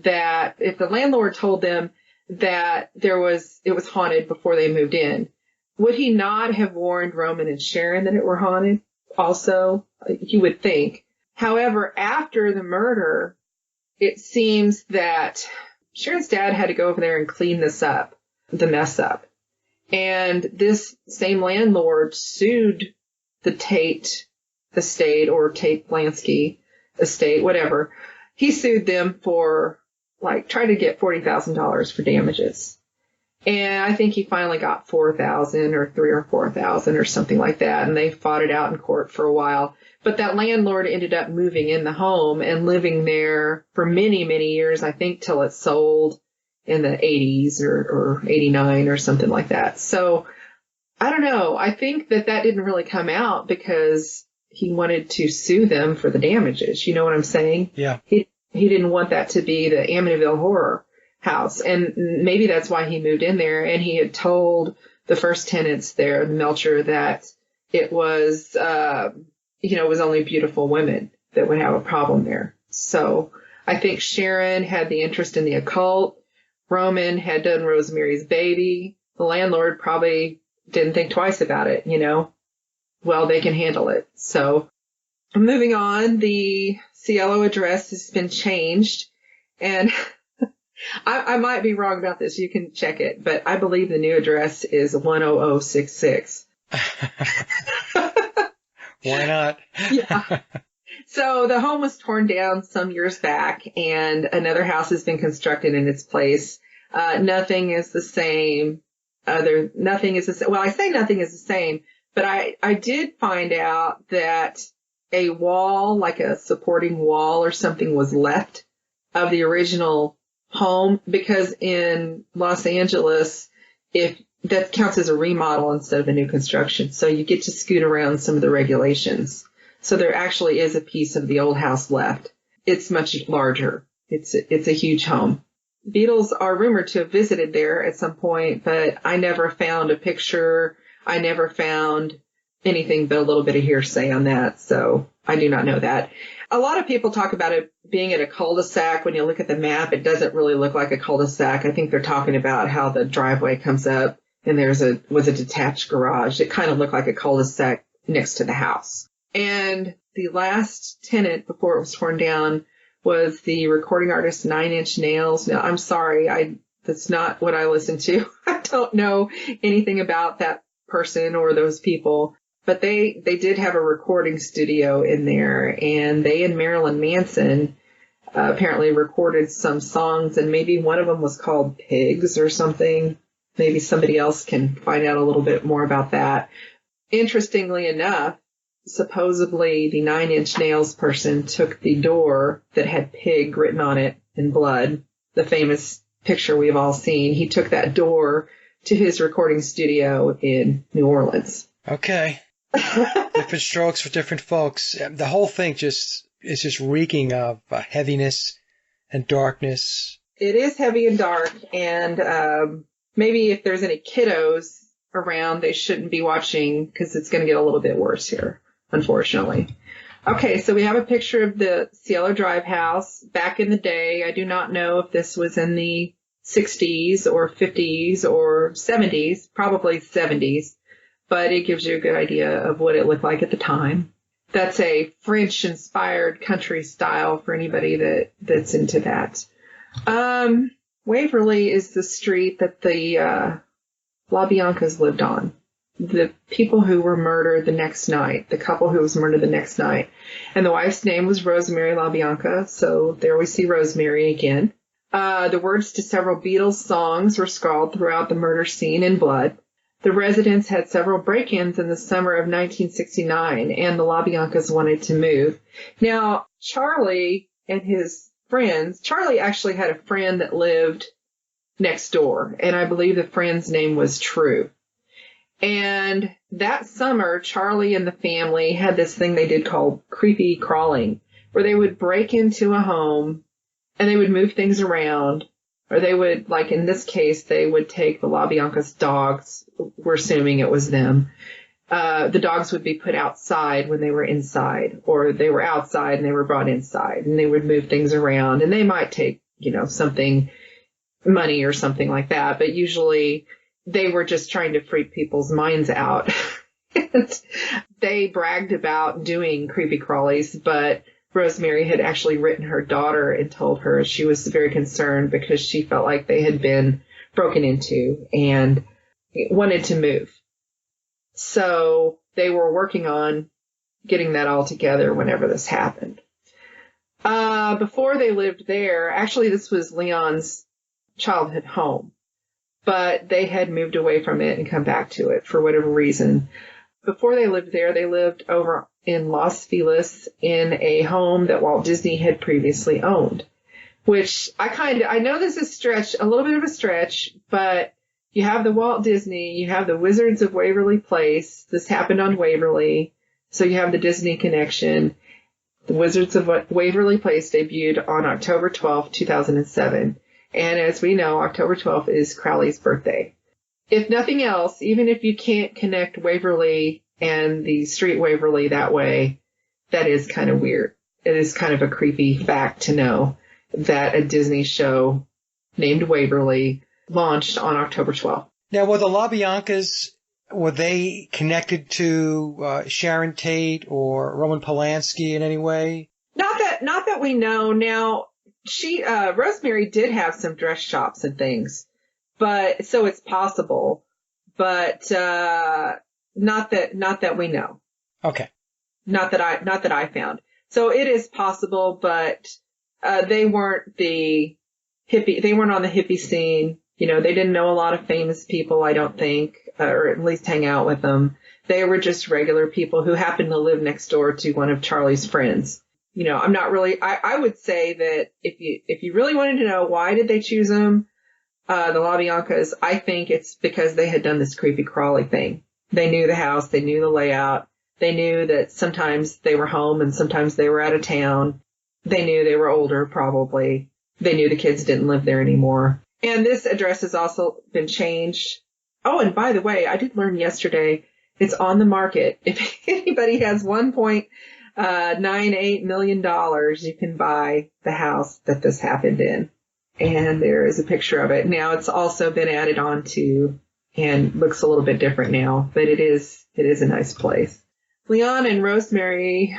that, if the landlord told them that it was haunted before they moved in, would he not have warned Roman and Sharon that it were haunted also? You would think. However, after the murder, it seems that Sharon's dad had to go over there and clean the mess up. And this same landlord sued the Tate estate or Tate Blansky estate, whatever. He sued them for trying to get $40,000 for damages. And I think he finally got $4,000 or $3,000 or $4,000 or something like that. And they fought it out in court for a while. But that landlord ended up moving in the home and living there for many, many years, I think till it sold. in the 80s or 89 or something like that. So I don't know. I think that didn't really come out because he wanted to sue them for the damages. You know what I'm saying? Yeah. He didn't want that to be the Amityville Horror house. And maybe that's why he moved in there. And he had told the first tenants there, Melcher, that it was, it was only beautiful women that would have a problem there. So I think Sharon had the interest in the occult. Roman had done Rosemary's Baby. The landlord probably didn't think twice about it, Well, they can handle it. So moving on, the Cielo address has been changed. And I might be wrong about this. You can check it. But I believe the new address is 10066. Why not? Yeah. So the home was torn down some years back, and another house has been constructed in its place. Nothing is the same. Nothing is the same. Well, I say nothing is the same, but I did find out that a wall, like a supporting wall or something, was left of the original home, because in Los Angeles, if that counts as a remodel instead of a new construction. So you get to scoot around some of the regulations. So there actually is a piece of the old house left. It's much larger. It's a huge home. Beatles are rumored to have visited there at some point, but I never found a picture. I never found anything but a little bit of hearsay on that. So I do not know that. A lot of people talk about it being at a cul-de-sac. When you look at the map, it doesn't really look like a cul-de-sac. I think they're talking about how the driveway comes up and was a detached garage. It kind of looked like a cul-de-sac next to the house. And the last tenant before it was torn down was the recording artist 9 Inch Nails. Now, I'm sorry, that's not what I listen to. I don't know anything about that person or those people, but they did have a recording studio in there, and they and Marilyn Manson apparently recorded some songs, and maybe one of them was called Pigs or something. Maybe somebody else can find out a little bit more about that. Interestingly enough, supposedly the 9 Inch Nails person took the door that had pig written on it in blood, the famous picture we've all seen. He took that door to his recording studio in New Orleans. Okay. Different strokes for different folks. The whole thing is just reeking of heaviness and darkness. It is heavy and dark, and maybe if there's any kiddos around, they shouldn't be watching, because it's going to get a little bit worse here, unfortunately. Okay, so we have a picture of the Cielo Drive house back in the day. I do not know if this was in the 60s or 50s or 70s, probably 70s, but it gives you a good idea of what it looked like at the time. That's a French-inspired country style for anybody that's into that. Waverly is the street that the Labiancas lived on. The people who were murdered the next night, the couple who was murdered the next night. And the wife's name was Rosemary Labianca, so there we see Rosemary again. The words to several Beatles songs were scrawled throughout the murder scene in blood. The residents had several break-ins in the summer of 1969, and the Labiancas wanted to move. Now, Charlie and his friends, Charlie actually had a friend that lived next door, and I believe the friend's name was True. And that summer, Charlie and the family had this thing they did called creepy crawling, where they would break into a home and they would move things around, or they would, like in this case, they would take the Labianca's dogs. We're assuming it was them. The dogs would be put outside when they were inside, or they were outside and they were brought inside, and they would move things around, and they might take, something, money or something like that, but usually they were just trying to freak people's minds out. They bragged about doing creepy crawlies, but Rosemary had actually written her daughter and told her she was very concerned because she felt like they had been broken into and wanted to move. So they were working on getting that all together whenever this happened. Before they lived there, actually this was Leon's childhood home, but they had moved away from it and come back to it for whatever reason. Before they lived there, they lived over in Los Feliz in a home that Walt Disney had previously owned. which I know this is a little bit of a stretch, but you have the Walt Disney, you have the Wizards of Waverly Place. This happened on Waverly. So you have the Disney connection. The Wizards of Waverly Place debuted on October 12th, 2007. And as we know, October 12th is Crowley's birthday. If nothing else, even if you can't connect Waverly and the street Waverly that way, that is kind of weird. It is kind of a creepy fact to know that a Disney show named Waverly launched on October 12th. Now, were the Labiancas, were they connected to Sharon Tate or Roman Polanski in any way? Not that we know. Now, Rosemary did have some dress shops and things, but so it's possible, but not that we know. Okay. Not that I found. So it is possible, but they weren't the hippie. They weren't on the hippie scene. You know, they didn't know a lot of famous people, I don't think, or at least hang out with them. They were just regular people who happened to live next door to one of Charlie's friends. You know, I'm not really, I would say that if you really wanted to know why did they choose them, the Labiancas, I think it's because they had done this creepy crawly thing. They knew the house, they knew the layout, they knew that sometimes they were home and sometimes they were out of town. They knew they were older, probably. They knew the kids didn't live there anymore. And this address has also been changed. Oh, and by the way, I did learn yesterday it's on the market. If anybody has $1.98 million, you can buy the house that this happened in. And there is a picture of it. Now it's also been added on to and looks a little bit different now, but it is a nice place. Leon and Rosemary,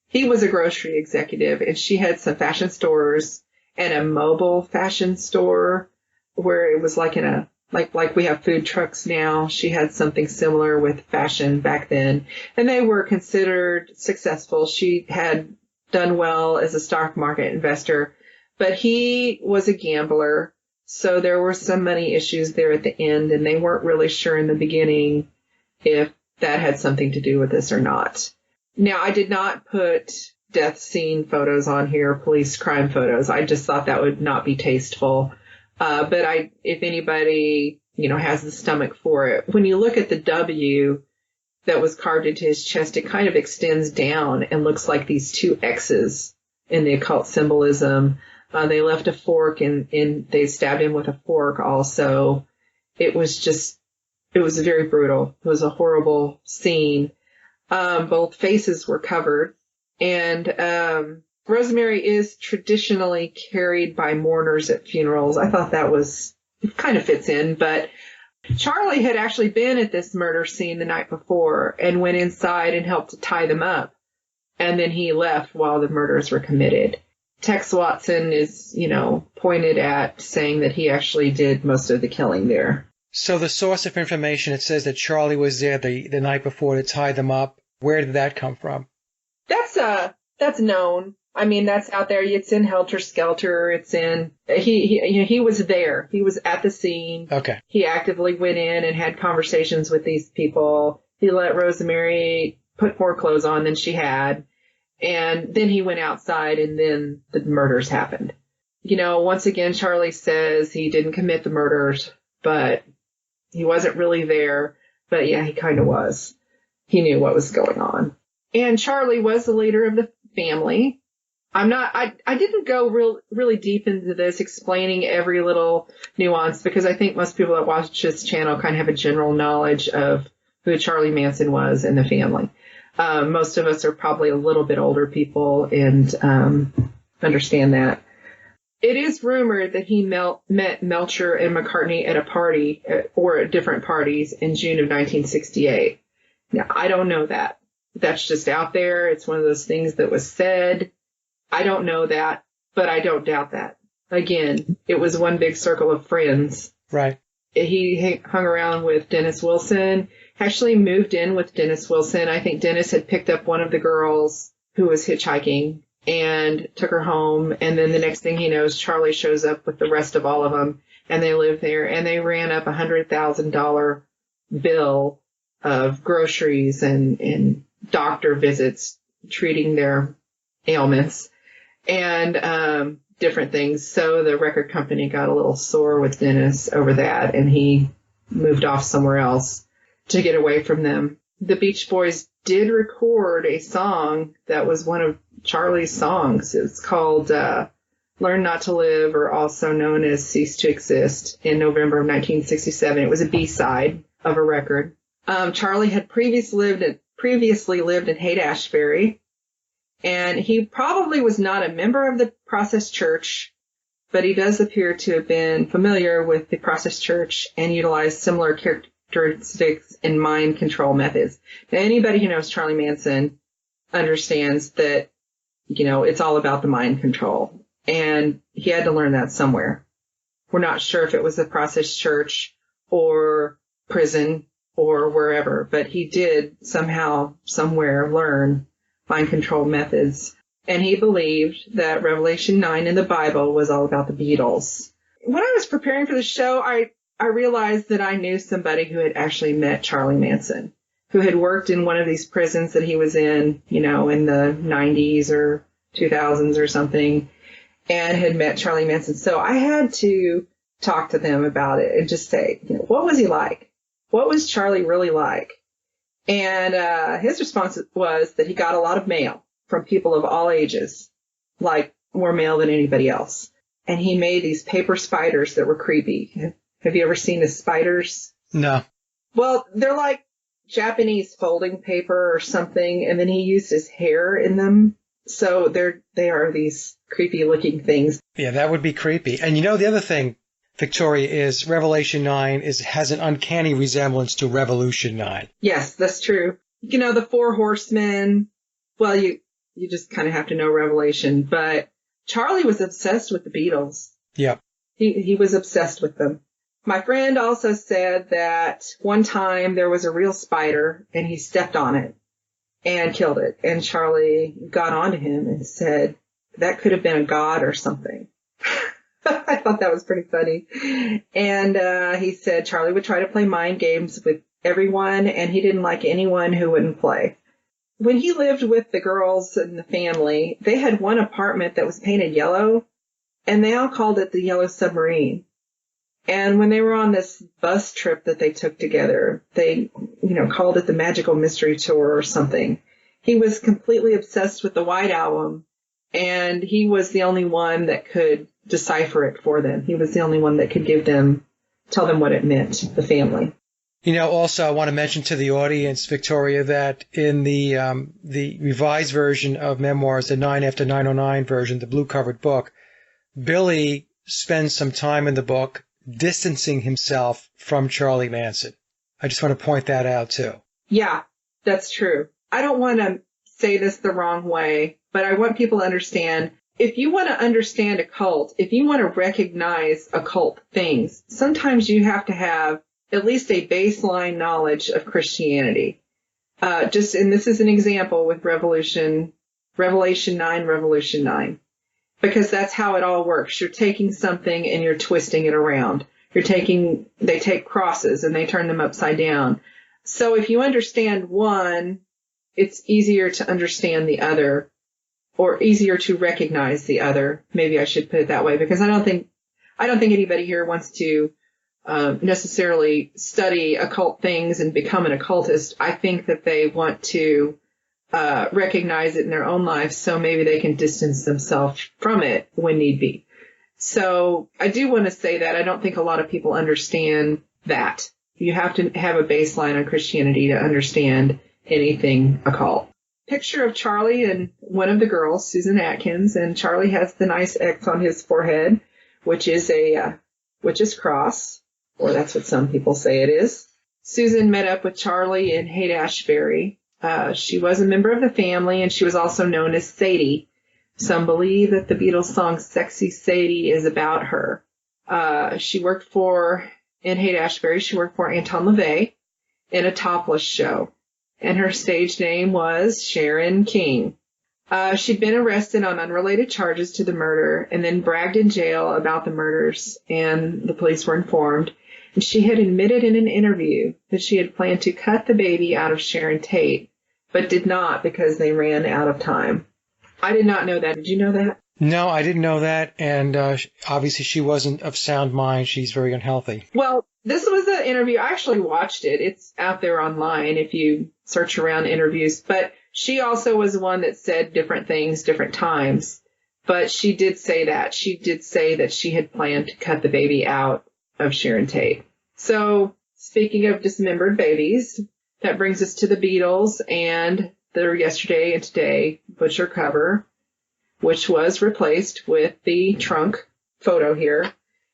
he was a grocery executive and she had some fashion stores and a mobile fashion store where it was like like we have food trucks now. She had something similar with fashion back then, and they were considered successful. She had done well as a stock market investor, but he was a gambler. So there were some money issues there at the end, and they weren't really sure in the beginning if that had something to do with this or not. Now, I did not put death scene photos on here, police crime photos. I just thought that would not be tasteful. But if anybody, has the stomach for it, when you look at the W that was carved into his chest, it kind of extends down and looks like these two X's in the occult symbolism. They left a fork and they stabbed him with a fork also. It was very brutal. It was a horrible scene. Both faces were covered, and Rosemary is traditionally carried by mourners at funerals. I thought it kind of fits in, but Charlie had actually been at this murder scene the night before and went inside and helped to tie them up. And then he left while the murders were committed. Tex Watson is, pointed at saying that he actually did most of the killing there. So the source of information, it says that Charlie was there the night before to tie them up. Where did that come from? That's known. I mean, that's out there. It's in Helter Skelter. It's in, he was there. He was at the scene. Okay. He actively went in and had conversations with these people. He let Rosemary put more clothes on than she had. And then he went outside and then the murders happened. Once again, Charlie says he didn't commit the murders, but he wasn't really there. But yeah, he kind of was. He knew what was going on. And Charlie was the leader of the family. I didn't go really deep into this, explaining every little nuance, because I think most people that watch this channel kind of have a general knowledge of who Charlie Manson was and the family. Most of us are probably a little bit older people and understand that. It is rumored that he met Melcher and McCartney at a party or at different parties in June of 1968. Now, I don't know that. That's just out there. It's one of those things that was said. I don't know that, but I don't doubt that. Again, it was one big circle of friends. Right. He hung around with Dennis Wilson, actually moved in with Dennis Wilson. I think Dennis had picked up one of the girls who was hitchhiking and took her home. And then the next thing he knows, Charlie shows up with the rest of all of them, and they live there, and they ran up $100,000 bill of groceries and doctor visits, treating their ailments. And different things. So the record company got a little sore with Dennis over that, and he moved off somewhere else to get away from them. The Beach Boys did record a song that was one of Charlie's songs. It's called Learn Not to Live, or also known as Cease to Exist, in November of 1967. It was a B-side of a record. Charlie had previously lived in Haight-Ashbury, and he probably was not a member of the Process Church, but he does appear to have been familiar with the Process Church and utilized similar characteristics and mind control methods. Now, anybody who knows Charlie Manson understands that, it's all about the mind control, and he had to learn that somewhere. We're not sure if it was the Process Church or prison or wherever, but he did somehow, somewhere learn mind control methods. And he believed that Revelation 9 in the Bible was all about the Beatles. When I was preparing for the show, I realized that I knew somebody who had actually met Charlie Manson, who had worked in one of these prisons that he was in, in the 90s or 2000s or something, and had met Charlie Manson. So I had to talk to them about it and just say, what was he like? What was Charlie really like? And his response was that he got a lot of mail from people of all ages, like more mail than anybody else. And he made these paper spiders that were creepy. Have you ever seen the spiders? No. Well, they're like Japanese folding paper or something, and then he used his hair in them. So they are these creepy looking things. Yeah, that would be creepy. And the other thing, Victoria, is Revelation 9 has an uncanny resemblance to Revolution 9. Yes, that's true. The four horsemen, well, you just kind of have to know Revelation, but Charlie was obsessed with the Beatles. Yeah. He was obsessed with them. My friend also said that one time there was a real spider and he stepped on it and killed it. And Charlie got onto him and said that could have been a god or something. I thought that was pretty funny. And he said Charlie would try to play mind games with everyone, and he didn't like anyone who wouldn't play. When he lived with the girls and the family, they had one apartment that was painted yellow, and they all called it the Yellow Submarine. And when they were on this bus trip that they took together, they, called it the Magical Mystery Tour or something. He was completely obsessed with the White Album, and he was the only one that could decipher it for them. He was the only one that could tell them what it meant, the family. Also, I want to mention to the audience, Victoria, that in the revised version of Memoirs, the 9 after 909 version, the blue-covered book, Billy spends some time in the book distancing himself from Charlie Manson. I just want to point that out, too. Yeah, that's true. I don't want to say this the wrong way, but I want people to understand, if you want to understand a cult, if you want to recognize occult things, sometimes you have to have at least a baseline knowledge of Christianity. And this is an example with Revelation 9, because that's how it all works. You're taking something and you're twisting it around. They take crosses and they turn them upside down. So if you understand one, it's easier to understand the other, or easier to recognize the other. Maybe I should put it that way, because I don't think anybody here wants to necessarily study occult things and become an occultist. I think that they want to recognize it in their own lives, so maybe they can distance themselves from it when need be. So I do want to say that I don't think a lot of people understand that. You have to have a baseline on Christianity to understand anything occult. Picture of Charlie and one of the girls, Susan Atkins, and Charlie has the nice X on his forehead, which is a witch's cross, or that's what some people say it is. Susan met up with Charlie in Haight-Ashbury. She was a member of the family, and she was also known as Sadie. Some believe that the Beatles song Sexy Sadie is about her. In Haight-Ashbury, she worked for Anton LaVey in a topless show, and her stage name was Sharon King. She'd been arrested on unrelated charges to the murder and then bragged in jail about the murders, and the police were informed. And she had admitted in an interview that she had planned to cut the baby out of Sharon Tate, but did not because they ran out of time. I did not know that. Did you know that? No, I didn't know that. And obviously she wasn't of sound mind. She's very unhealthy. Well, this was an interview. I actually watched it. It's out there online if you search around interviews. But she also was one that said different things, different times. But she did say that. She did say that she had planned to cut the baby out of Sharon Tate. So speaking of dismembered babies, that brings us to the Beatles and their Yesterday and Today butcher cover, which was replaced with the trunk photo here.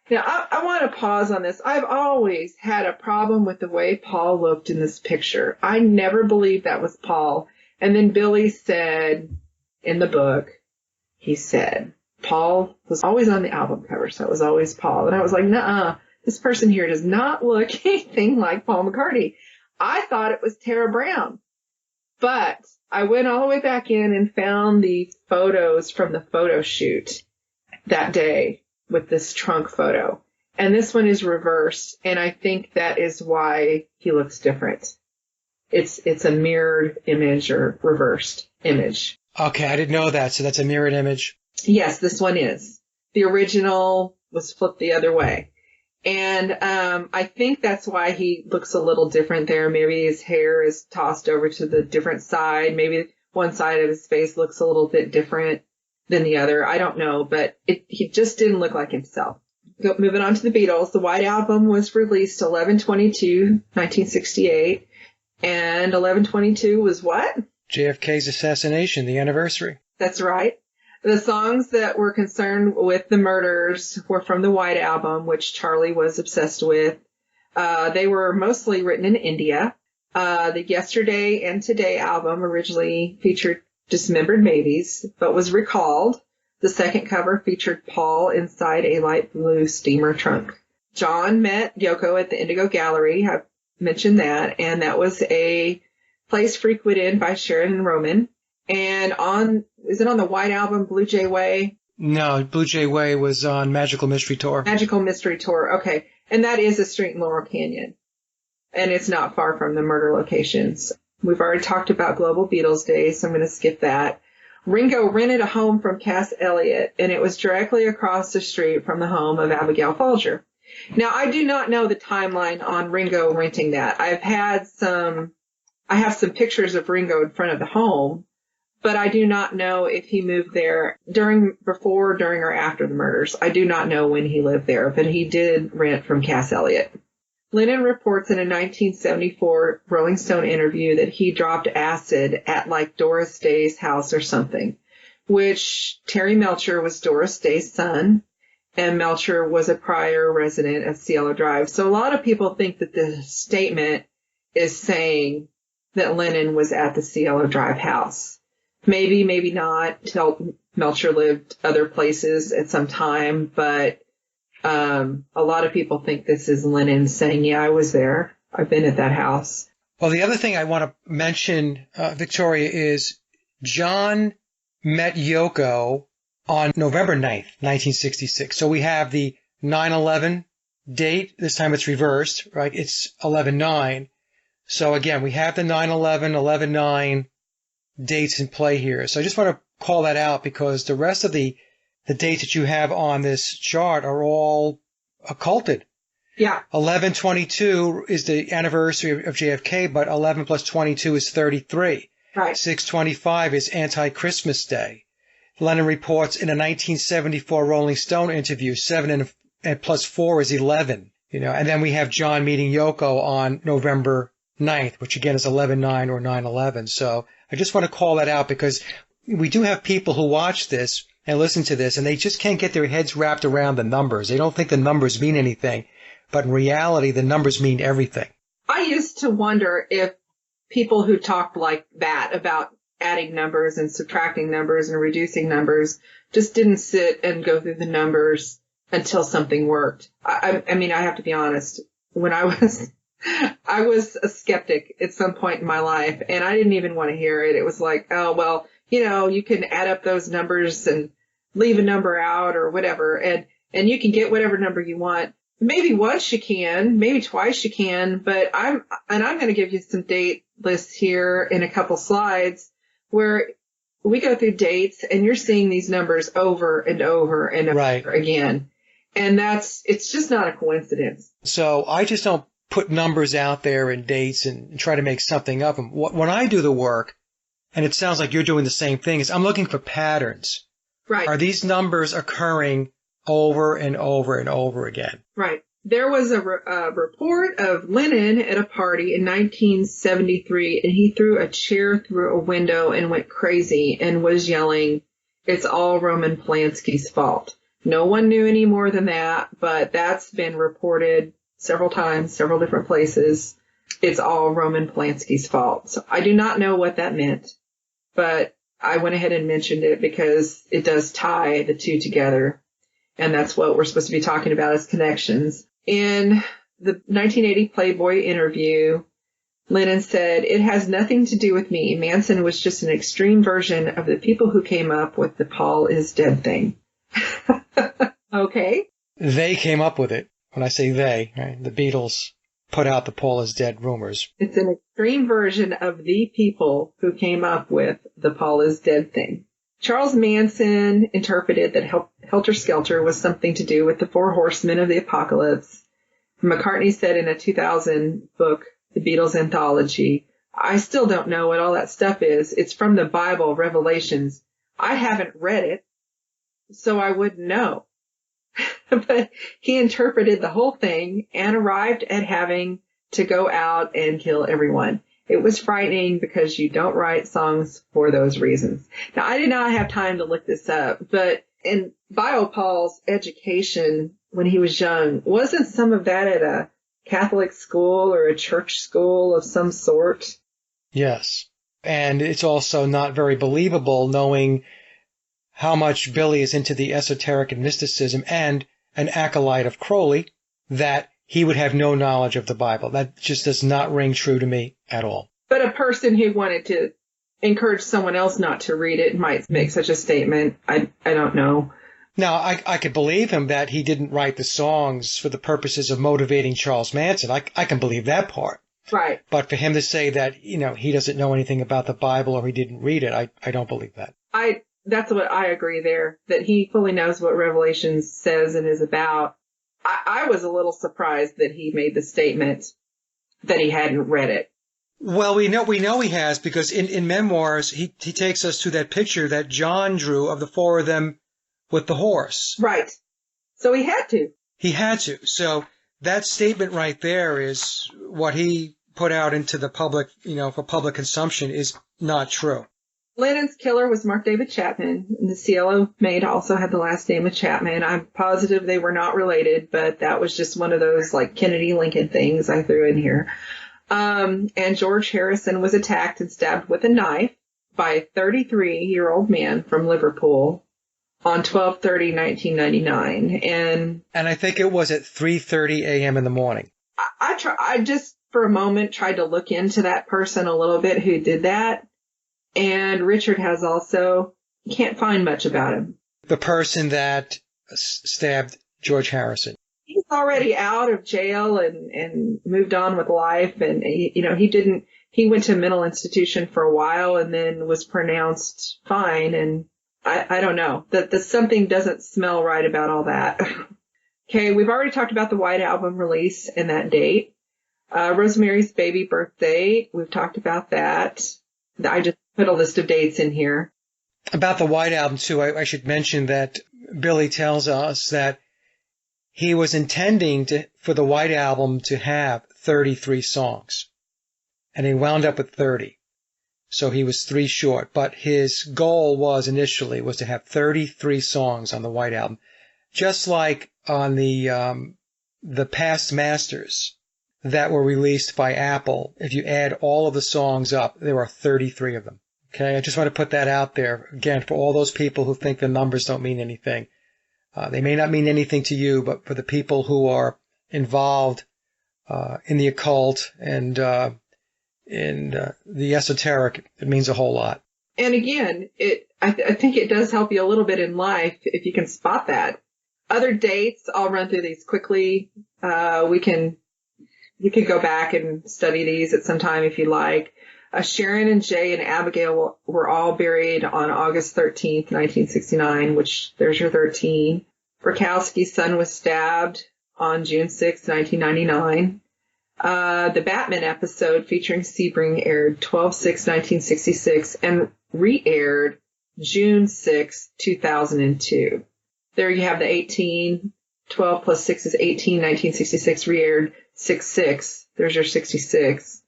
Now, I want to pause on this. I've always had a problem with the way Paul looked in this picture. I never believed that was Paul. And then Billy said in the book, he said, Paul was always on the album cover, so it was always Paul. And I was like, nuh-uh, this person here does not look anything like Paul McCartney. I thought it was Tara Brown. But I went all the way back in and found the photos from the photo shoot that day with this trunk photo. And this one is reversed. And I think that is why he looks different. It's a mirrored image or reversed image. Okay, I didn't know that. So that's a mirrored image. Yes, this one is. The original was flipped the other way. And I think that's why he looks a little different there. Maybe his hair is tossed over to the different side. Maybe one side of his face looks a little bit different than the other. I don't know, but he just didn't look like himself. Moving on to the Beatles, the White Album was released 11/22/1968. And 11/22 was what? JFK's assassination, the anniversary. That's right. The songs that were concerned with the murders were from the White Album, which Charlie was obsessed with. They were mostly written in India. The Yesterday and Today album originally featured dismembered babies, but was recalled. The second cover featured Paul inside a light blue steamer trunk. John met Yoko at the Indigo Gallery. I've mentioned that. And that was a place frequented by Sharon and Roman. And is it on the White Album, Blue Jay Way? No, Blue Jay Way was on Magical Mystery Tour. Magical Mystery Tour, okay. And that is a street in Laurel Canyon. And it's not far from the murder locations. We've already talked about Global Beatles Day, so I'm going to skip that. Ringo rented a home from Cass Elliot, and it was directly across the street from the home of Abigail Folger. Now, I do not know the timeline on Ringo renting that. I have some pictures of Ringo in front of the home, but I do not know if he moved there before, during, or after the murders. I do not know when he lived there, but he did rent from Cass Elliot. Lennon reports in a 1974 Rolling Stone interview that he dropped acid at like Doris Day's house or something, which Terry Melcher was Doris Day's son, and Melcher was a prior resident of Cielo Drive. So a lot of people think that the statement is saying that Lennon was at the Cielo Drive house. Maybe, maybe not. Melcher lived other places at some time, but a lot of people think this is Lennon saying, yeah, I was there. I've been at that house. Well, the other thing I want to mention, Victoria, is John met Yoko on November 9th, 1966. So we have the 9/11 date. This time it's reversed, right? It's 11/9. So again, we have the 9/11, 11/9 dates in play here. So I just want to call that out because the rest of the dates that you have on this chart are all occulted. Yeah. 11/22 is the anniversary of JFK, but 11 plus 22 is 33. Right. 6/25 is Anti-Christmas Day. Lennon reports in a 1974 Rolling Stone interview, 7 and plus 4 is 11. And then we have John meeting Yoko on November 9th, which again is 11/9 or 9/11. So I just want to call that out because we do have people who watch this and listen to this, and they just can't get their heads wrapped around the numbers. They don't think the numbers mean anything, but in reality, the numbers mean everything. I used to wonder if people who talked like that about adding numbers and subtracting numbers and reducing numbers just didn't sit and go through the numbers until something worked. I mean, I have to be honest. When I was a skeptic at some point in my life, and I didn't even want to hear it. It was like, oh, well, you can add up those numbers and leave a number out or whatever, and you can get whatever number you want. Maybe once you can, maybe twice you can, but I'm going to give you some date lists here in a couple slides where we go through dates and you're seeing these numbers over and over and over again. And it's just not a coincidence. So I just don't put numbers out there and dates and try to make something of them. When I do the work, and it sounds like you're doing the same thing, is I'm looking for patterns. Right. Are these numbers occurring over and over and over again? Right. There was a report of Lennon at a party in 1973, and he threw a chair through a window and went crazy and was yelling, "It's all Roman Polanski's fault." No one knew any more than that, but that's been reported several times, several different places. It's all Roman Polanski's fault. So I do not know what that meant, but I went ahead and mentioned it because it does tie the two together. And that's what we're supposed to be talking about as connections. In the 1980 Playboy interview, Lennon said, "It has nothing to do with me. Manson was just an extreme version of the people who came up with the Paul is dead thing." Okay. They came up with it. When I say they, right, the Beatles put out the Paul is dead rumors. It's an extreme version of the people who came up with the Paul is dead thing. Charles Manson interpreted that Helter Skelter was something to do with the four horsemen of the apocalypse. McCartney said in a 2000 book, The Beatles Anthology, "I still don't know what all that stuff is. It's from the Bible, Revelations. I haven't read it, so I wouldn't know." But he interpreted the whole thing and arrived at having to go out and kill everyone. It was frightening because you don't write songs for those reasons. Now, I did not have time to look this up, but in Bio Paul's education when he was young, wasn't some of that at a Catholic school or a church school of some sort? Yes. And it's also not very believable knowing how much Billy is into the esoteric and mysticism and an acolyte of Crowley, that he would have no knowledge of the Bible. That just does not ring true to me at all. But a person who wanted to encourage someone else not to read it might make such a statement. I don't know. Now, I could believe him that he didn't write the songs for the purposes of motivating Charles Manson. I can believe that part. Right. But for him to say that, he doesn't know anything about the Bible or he didn't read it, I don't believe that. That's what I agree there, that he fully knows what Revelation says and is about. I was a little surprised that he made the statement that he hadn't read it. Well, we know he has, because in Memoirs, he takes us to that picture that John drew of the four of them with the horse. Right. So he had to. He had to. So that statement right there is what he put out into the public, for public consumption is not true. Lennon's killer was Mark David Chapman, and the CLO maid also had the last name of Chapman. I'm positive they were not related, but that was just one of those like Kennedy Lincoln things I threw in here. And George Harrison was attacked and stabbed with a knife by a 33-year-old man from Liverpool on 12/30/1999. And I think it was at 3:30 a.m. in the morning. I just for a moment tried to look into that person a little bit who did that. And Richard has also, can't find much about him. The person that stabbed George Harrison. He's already out of jail and moved on with life. And, he went to a mental institution for a while and then was pronounced fine. And I don't know, that something doesn't smell right about all that. Okay, we've already talked about the White Album release and that date. Rosemary's Baby birthday, we've talked about that. I just put a list of dates in here. About the White Album, too, I should mention that Billy tells us that he was intending for the White Album to have 33 songs, and he wound up with 30. So he was 3 short, but his goal initially was to have 33 songs on the White Album, just like on the past masters that were released by Apple. If you add all of the songs up, there are 33 of them. Okay, I just want to put that out there, again, for all those people who think the numbers don't mean anything. They may not mean anything to you, but for the people who are involved in the occult and in the esoteric, it means a whole lot. And again, I think it does help you a little bit in life if you can spot that. Other dates, I'll run through these quickly. You can go back and study these at some time if you like. Sharon and Jay and Abigail were all buried on August 13th, 1969, which there's your 13. Rakowski's son was stabbed on June 6, 1999. The Batman episode featuring Sebring aired 12/6/1966 and re-aired June 6, 2002. There you have the 18. 12 plus 6 is 18. 1966 re-aired 6/6. There's your 66.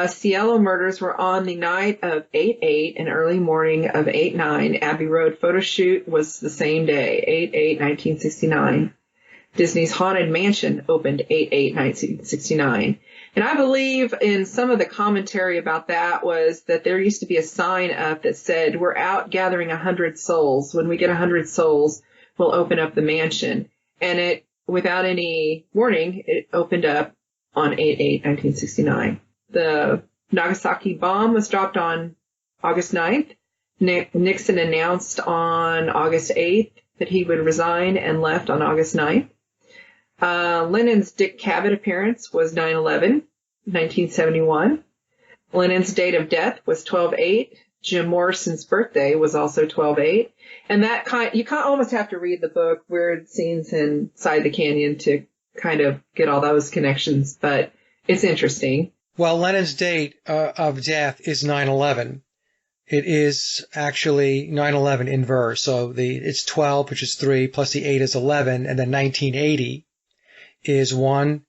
Cielo murders were on the night of 8/8 and early morning of 8/9. Abbey Road photo shoot was the same day, 8/8/1969. Disney's Haunted Mansion opened 8/8/1969. And I believe in some of the commentary about that was that there used to be a sign up that said, we're out gathering 100 souls. When we get 100 souls, we'll open up the mansion. And it, without any warning, it opened up on 8/8/1969. The Nagasaki bomb was dropped on August 9th. Nixon announced on August 8th that he would resign and left on August 9th. Lennon's Dick Cavett appearance was 9/11/1971. Lennon's date of death was 12/8. Jim Morrison's birthday was also 12/8. And that you almost have to read the book Weird Scenes Inside the Canyon to kind of get all those connections, but it's interesting. Well, Lennon's date of death is 9/11. It is actually 9/11 in verse. So it's 12, which is 3, plus the 8 is 11, and then 1980 is 1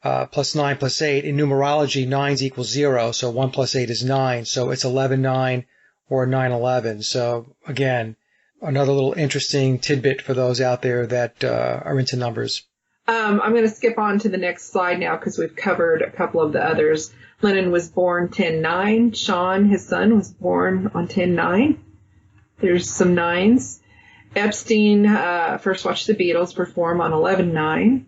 plus 9 plus 8. In numerology, 9's equals 0, so 1 plus 8 is 9. So it's 11/9 or 9/11. So again, another little interesting tidbit for those out there that are into numbers. I'm going to skip on to the next slide now because we've covered a couple of the others. Lennon was born 10/9. Sean, his son, was born on 10/9. There's some 9s. Epstein first watched the Beatles perform on 11/9.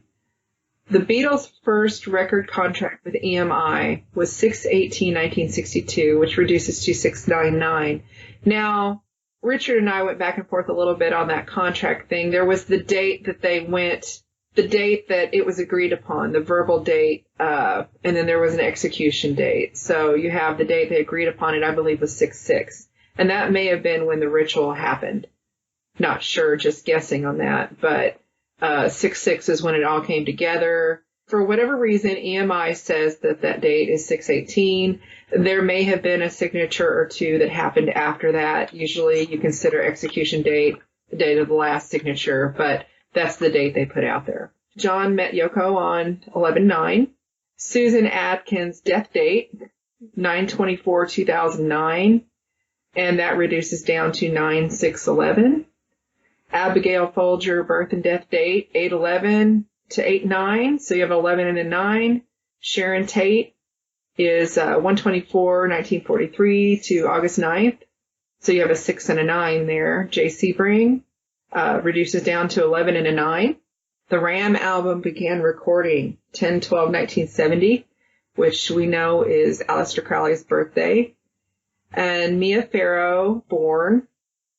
The Beatles' first record contract with EMI was 6/18/1962, which reduces to 6/9/9. Now, Richard and I went back and forth a little bit on that contract thing. There was the date that they went, the date that it was agreed upon, the verbal date, and then there was an execution date. So you have the date they agreed upon, and I believe was 6/6. And that may have been when the ritual happened. Not sure, just guessing on that, but 6/6 is when it all came together. For whatever reason, EMI says that date is 6/18. There may have been a signature or two that happened after that. Usually you consider execution date the date of the last signature, but that's the date they put out there. John met Yoko on 11/9. Susan Atkins' death date, 9/24/2009, and that reduces down to 9/6/11. Abigail Folger, birth and death date, 8/11 to 8/9, so you have 11 and a 9. Sharon Tate is 1/24/1943 to August 9th, so you have a 6 and a 9 there. Jay Sebring reduces down to 11 and a 9. The Ram album began recording 10/12/1970, which we know is Aleister Crowley's birthday. And Mia Farrow, born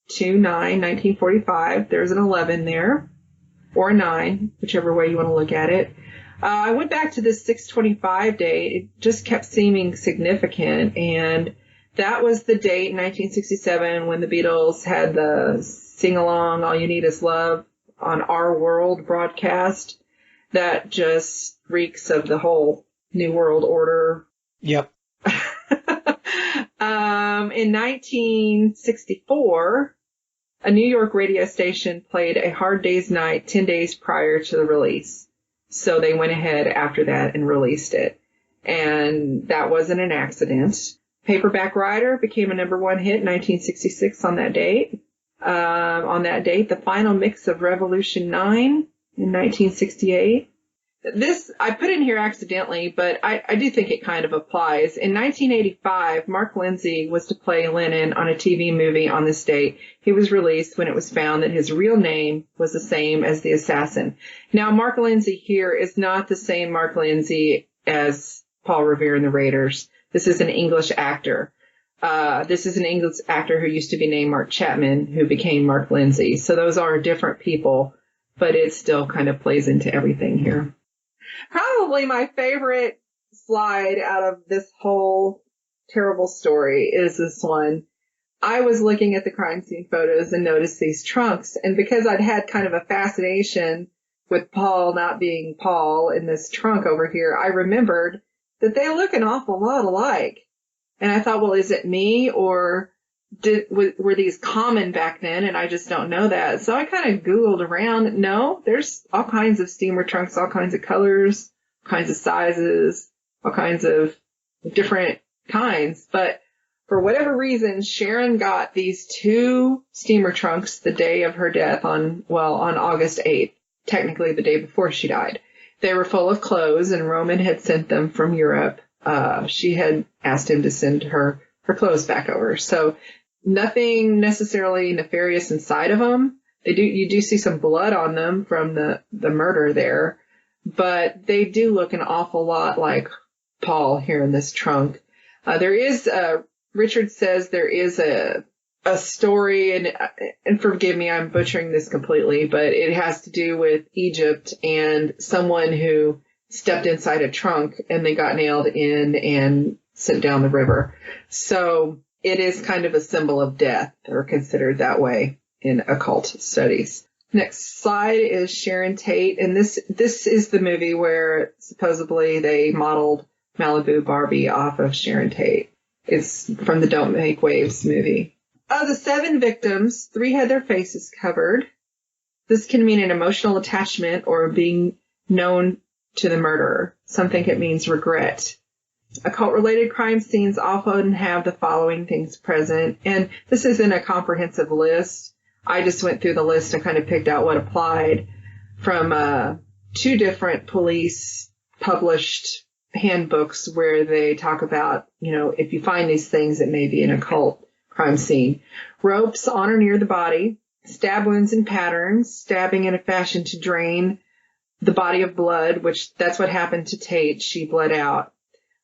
2/9/1945. There's an 11 there, or a 9, whichever way you want to look at it. I went back to this 6/25 date. It just kept seeming significant, and that was the date in 1967 when the Beatles had the sing-along All You Need Is Love on Our World broadcast. That just reeks of the whole New World Order. Yep. In 1964, a New York radio station played A Hard Day's Night 10 days prior to the release. So they went ahead after that and released it. And that wasn't an accident. Paperback Writer became a #1 hit in 1966 on that date. The Final Mix of Revolution 9 in 1968. This, I put in here accidentally, but I do think it kind of applies. In 1985, Mark Lindsay was to play Lennon on a TV movie on this date. He was released when it was found that his real name was the same as the assassin. Now, Mark Lindsay here is not the same Mark Lindsay as Paul Revere and the Raiders. This is an English actor. This is an English actor who used to be named Mark Chapman, who became Mark Lindsay. So those are different people, but it still kind of plays into everything here. Probably my favorite slide out of this whole terrible story is this one. I was looking at the crime scene photos and noticed these trunks. And because I'd had kind of a fascination with Paul not being Paul in this trunk over here, I remembered that they look an awful lot alike. And I thought, well, is it me, or were these common back then and I just don't know that? So I kind of Googled around. No, there's all kinds of steamer trunks, all kinds of colors, all kinds of sizes, all kinds of different kinds. But for whatever reason, Sharon got these two steamer trunks the day of her death on August 8th, technically the day before she died. They were full of clothes, and Roman had sent them from Europe. She had asked him to send her clothes back over. So nothing necessarily nefarious inside of them. You do see some blood on them from the murder there, but they do look an awful lot like Paul here in this trunk. There is, Richard says there is a story, and forgive me, I'm butchering this completely, but it has to do with Egypt and someone who stepped inside a trunk and they got nailed in and sent down the river. So it is kind of a symbol of death, or considered that way in occult studies. Next slide is Sharon Tate, and this is the movie where supposedly they modeled Malibu Barbie off of Sharon Tate. It's from the Don't Make Waves movie. Of the 7 victims, 3 had their faces covered. This can mean an emotional attachment or being known to the murderer. Some think it means regret. Occult-related crime scenes often have the following things present, and this isn't a comprehensive list. I just went through the list and kind of picked out what applied from 2 different police published handbooks where they talk about, if you find these things, it may be an occult crime scene. Ropes on or near the body, stab wounds in patterns, stabbing in a fashion to drain the body of blood, which that's what happened to Tate. She bled out.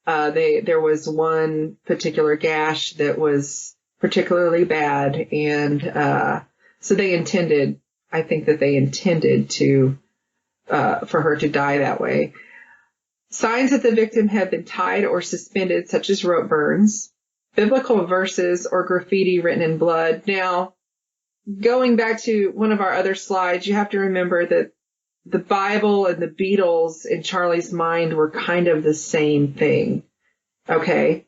There was one particular gash that was particularly bad, and so they intended, I think that they intended to for her to die that way. Signs that the victim had been tied or suspended, such as rope burns, biblical verses or graffiti written in blood. Now, going back to one of our other slides, you have to remember that the Bible and the Beatles in Charlie's mind were kind of the same thing. Okay?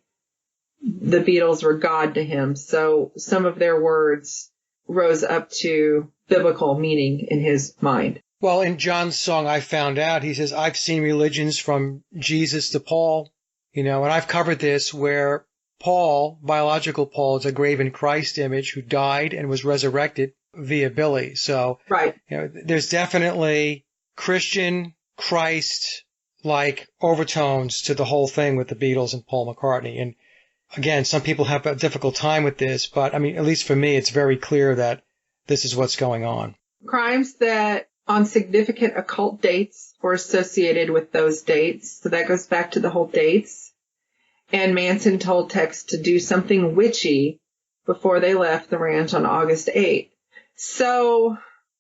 The Beatles were God to him, so some of their words rose up to biblical meaning in his mind. Well, in John's song, I Found Out, he says, I've seen religions from Jesus to Paul, and I've covered this where Paul, biological Paul, is a graven Christ image who died and was resurrected via Billy. So, right. There's definitely Christian Christ-like overtones to the whole thing with the Beatles and Paul McCartney. And again, some people have a difficult time with this, but at least for me, it's very clear that this is what's going on. Crimes that on significant occult dates or associated with those dates. So that goes back to the whole dates. And Manson told Tex to do something witchy before they left the ranch on August 8th. So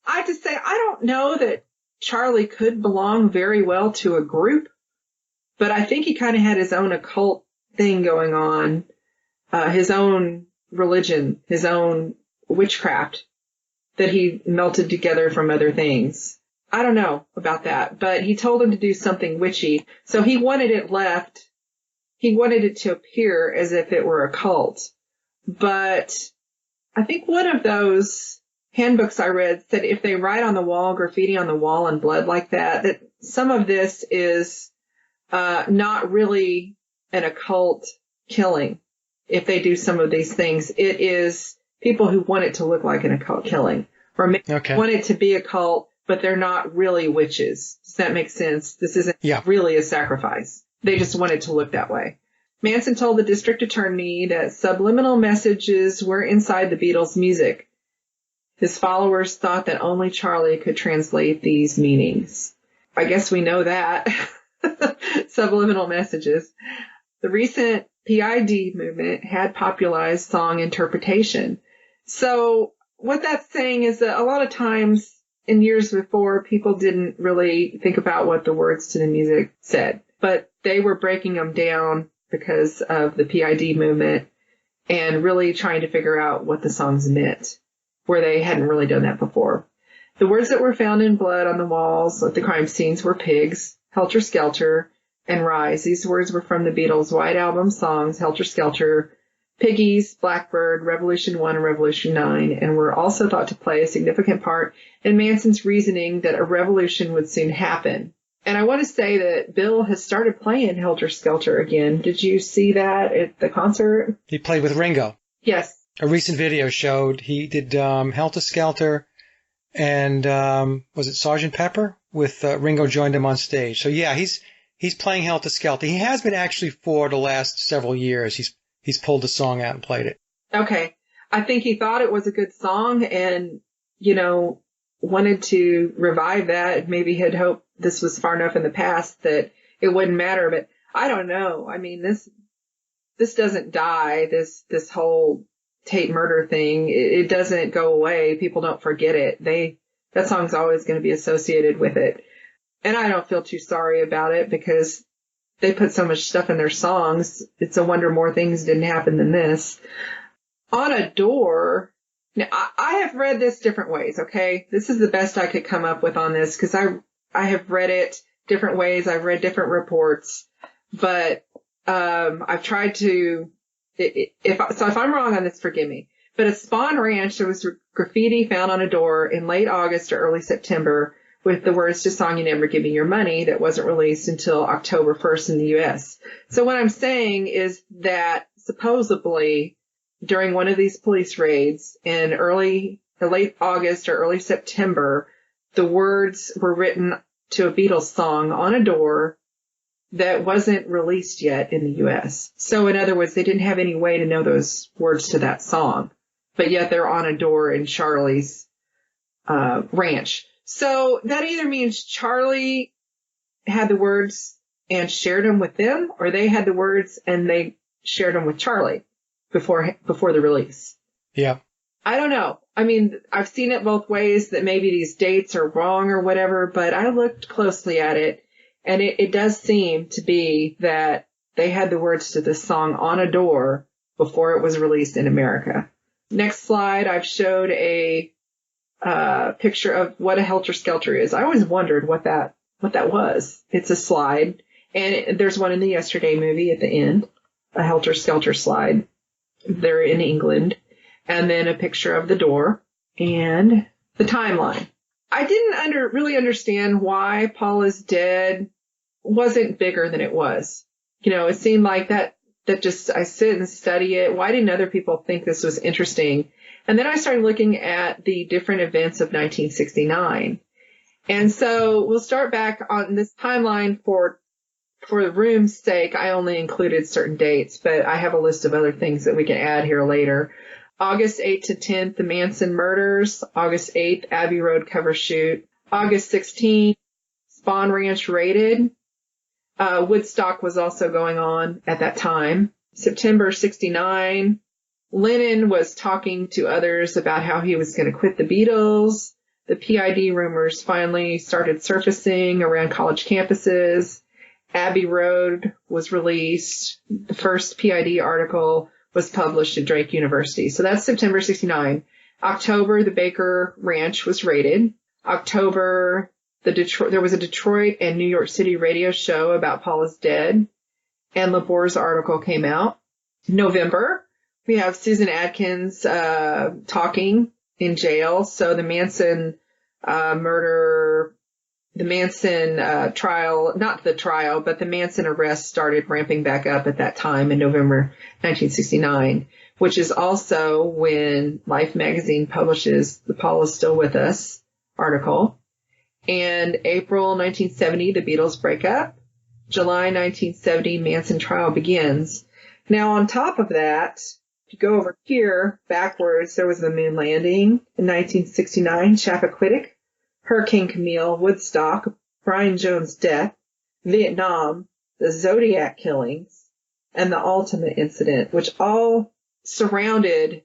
I have to say, I don't know that Charlie could belong very well to a group, but I think he kind of had his own occult thing going on, his own religion, his own witchcraft that he melted together from other things. I don't know about that, but he told him to do something witchy. So he wanted it left. He wanted it to appear as if it were a cult. But I think one of those handbooks I read said if they write on the wall, graffiti on the wall in blood like that, that some of this is not really an occult killing. If they do some of these things, it is people who want it to look like an occult killing, or want it to be a cult, but they're not really witches. Does that make sense? This isn't really a sacrifice. They just want it to look that way. Manson told the district attorney that subliminal messages were inside the Beatles' music. His followers thought that only Charlie could translate these meanings. I guess we know that. Subliminal messages. The recent PID movement had popularized song interpretation. So what that's saying is that a lot of times in years before, people didn't really think about what the words to the music said, but they were breaking them down because of the PID movement and really trying to figure out what the songs meant, where they hadn't really done that before. The words that were found in blood on the walls at the crime scenes were pigs, helter skelter, and rise. These words were from the Beatles' White Album songs, Helter Skelter, Piggies, Blackbird, Revolution 1, and Revolution 9, and were also thought to play a significant part in Manson's reasoning that a revolution would soon happen. And I want to say that Bill has started playing Helter Skelter again. Did you see that at the concert? He played with Ringo. Yes. A recent video showed he did Helter Skelter and was it Sgt. Pepper? With Ringo joined him on stage. So yeah, he's playing Helter Skelter. He has been actually for the last several years. He's pulled the song out and played it. Okay. I think he thought it was a good song and, wanted to revive that. Maybe had hoped this was far enough in the past that it wouldn't matter. But I don't know. I mean, this doesn't die. This whole Tate murder thing, it doesn't go away. People don't forget it. That song's always going to be associated with it. And I don't feel too sorry about it because they put so much stuff in their songs. It's a wonder more things didn't happen than this. On a door, now I have read this different ways, okay? This is the best I could come up with on this because I have read it different ways. I've read different reports, but I've tried to, if I'm wrong on this, forgive me. But at Spawn Ranch, there was graffiti found on a door in late August or early September with the words to Song You Never Give Me Your Money that wasn't released until October 1st in the U.S. So what I'm saying is that supposedly during one of these police raids in late August or early September, the words were written to a Beatles song on a door that wasn't released yet in the U.S. So in other words, they didn't have any way to know those words to that song, but yet they're on a door in Charlie's ranch. So that either means Charlie had the words and shared them with them, or they had the words and they shared them with Charlie before the release. Yeah. I don't know. I mean, I've seen it both ways that maybe these dates are wrong or whatever, but I looked closely at it and it does seem to be that they had the words to this song on a door before it was released in America. Next slide, I've showed a picture of what a helter skelter is. I always wondered what that was. It's a slide, and there's one in the Yesterday movie at the end, a helter skelter slide. They're in England, and then a picture of the door and the timeline. I didn't really understand why Paul is Dead wasn't bigger than it was. It seemed like that just, I sit and study it. Why didn't other people think this was interesting? And then I started looking at the different events of 1969. And so we'll start back on this timeline for the room's sake. I only included certain dates, but I have a list of other things that we can add here later. August 8th to 10th, the Manson murders. August 8th, Abbey Road cover shoot. August 16th, Spawn Ranch raided. Woodstock was also going on at that time. September 69, Lennon was talking to others about how he was going to quit the Beatles. The PID rumors finally started surfacing around college campuses. Abbey Road was released. The first PID article was published at Drake University. So that's September 69. October, the Baker Ranch was raided. October, there was a Detroit and New York City radio show about Paul is Dead, and Labor's article came out. November, we have Susan Atkins talking in jail. So the Manson murder, the Manson trial, not the trial, but the Manson arrest started ramping back up at that time in November 1969, which is also when Life magazine publishes the Paul is Still With Us article. And April 1970, the Beatles break up. July 1970, Manson trial begins. Now, on top of that, if you go over here backwards, there was the moon landing in 1969, Chappaquiddick, Hurricane Camille, Woodstock, Brian Jones' death, Vietnam, the Zodiac killings, and the Ultimate incident, which all surrounded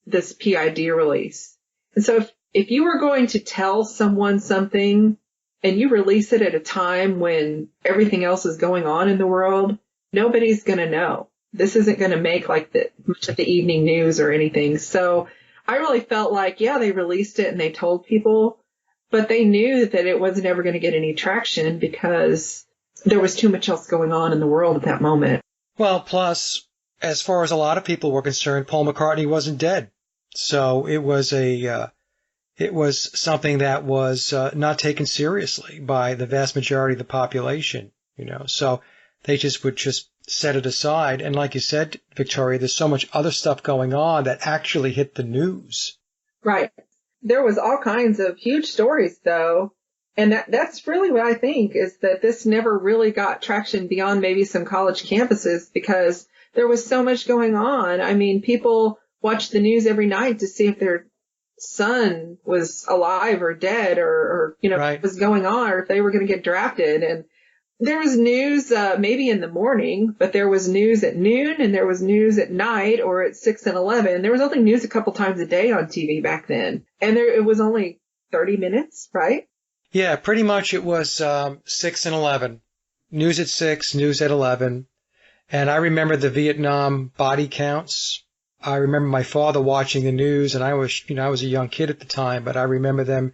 this PID release. And so if you were going to tell someone something and you release it at a time when everything else is going on in the world, Nobody's going to know. This isn't going to make like much of the evening news or anything. So I really felt like, yeah, they released it and they told people, but they knew that it wasn't ever going to get any traction because there was too much else going on in the world at that moment. Well, plus, as far as a lot of people were concerned, Paul McCartney wasn't dead. So it was something that was not taken seriously by the vast majority of the population, So they would just set it aside. And like you said, Victoria, there's so much other stuff going on that actually hit the news. Right. There was all kinds of huge stories, though. And that's really what I think is that this never really got traction beyond maybe some college campuses because there was so much going on. I mean, people watched the news every night to see if their son was alive or dead or Right. what was going on or if they were going to get drafted. And there was news maybe in the morning, but there was news at noon and there was news at night or at 6 and 11. There was only news a couple times a day on TV back then. And it was only 30 minutes, right? Yeah, pretty much it was 6 and 11. News at 6, news at 11. And I remember the Vietnam body counts. I remember my father watching the news, and I was a young kid at the time, but I remember them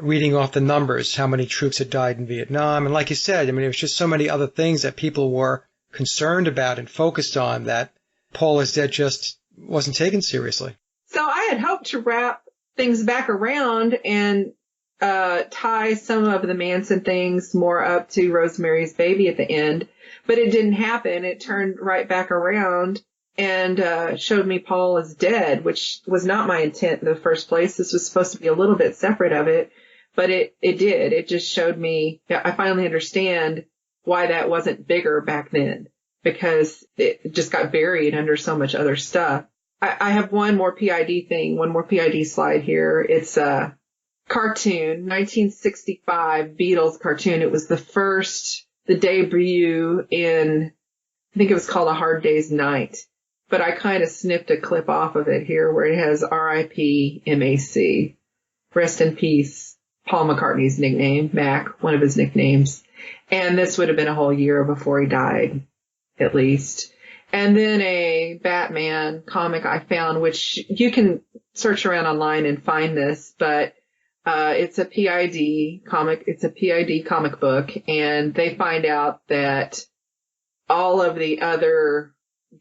reading off the numbers, how many troops had died in Vietnam. And like you said, I mean, it was just so many other things that people were concerned about and focused on that Paul is dead just wasn't taken seriously. So I had hoped to wrap things back around and tie some of the Manson things more up to Rosemary's Baby at the end, but it didn't happen. It turned right back around and showed me Paul is dead, which was not my intent in the first place. This was supposed to be a little bit separate of it, but it did. It just showed me, I finally understand why that wasn't bigger back then, because it just got buried under so much other stuff. I have one more PID slide here. It's a cartoon, 1965 Beatles cartoon. It was the debut in, I think it was called A Hard Day's Night. But I kind of snipped a clip off of it here where it has R.I.P. MAC. Rest in peace, Paul McCartney's nickname, Mac, one of his nicknames. And this would have been a whole year before he died, at least. And then a Batman comic I found, which you can search around online and find this, but it's a PID comic. It's a PID comic book, and they find out that all of the other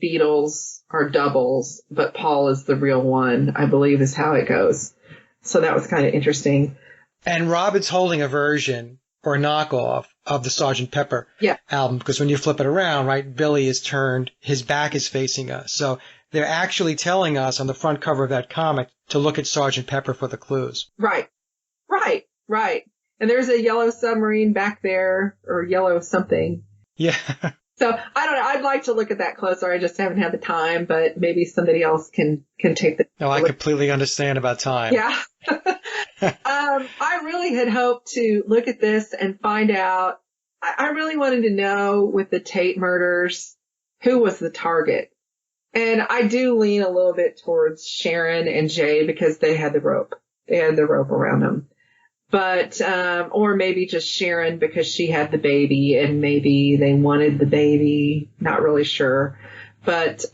Beatles are doubles, but Paul is the real one, I believe is how it goes. So that was kind of interesting. And Robin's holding a version or a knockoff of the Sgt. Pepper album, because when you flip it around, right, Billy is turned, his back is facing us. So they're actually telling us on the front cover of that comic to look at Sgt. Pepper for the clues. Right. And there's a yellow submarine back there, or yellow something. Yeah. So I don't know. I'd like to look at that closer. I just haven't had the time, but maybe somebody else can take the. No, I completely understand about time. Yeah. I really had hoped to look at this and find out. I really wanted to know with the Tate murders, who was the target. And I do lean a little bit towards Sharon and Jay because they had the rope. They had the rope around them. But, or maybe just Sharon because she had the baby and maybe they wanted the baby. Not really sure. But,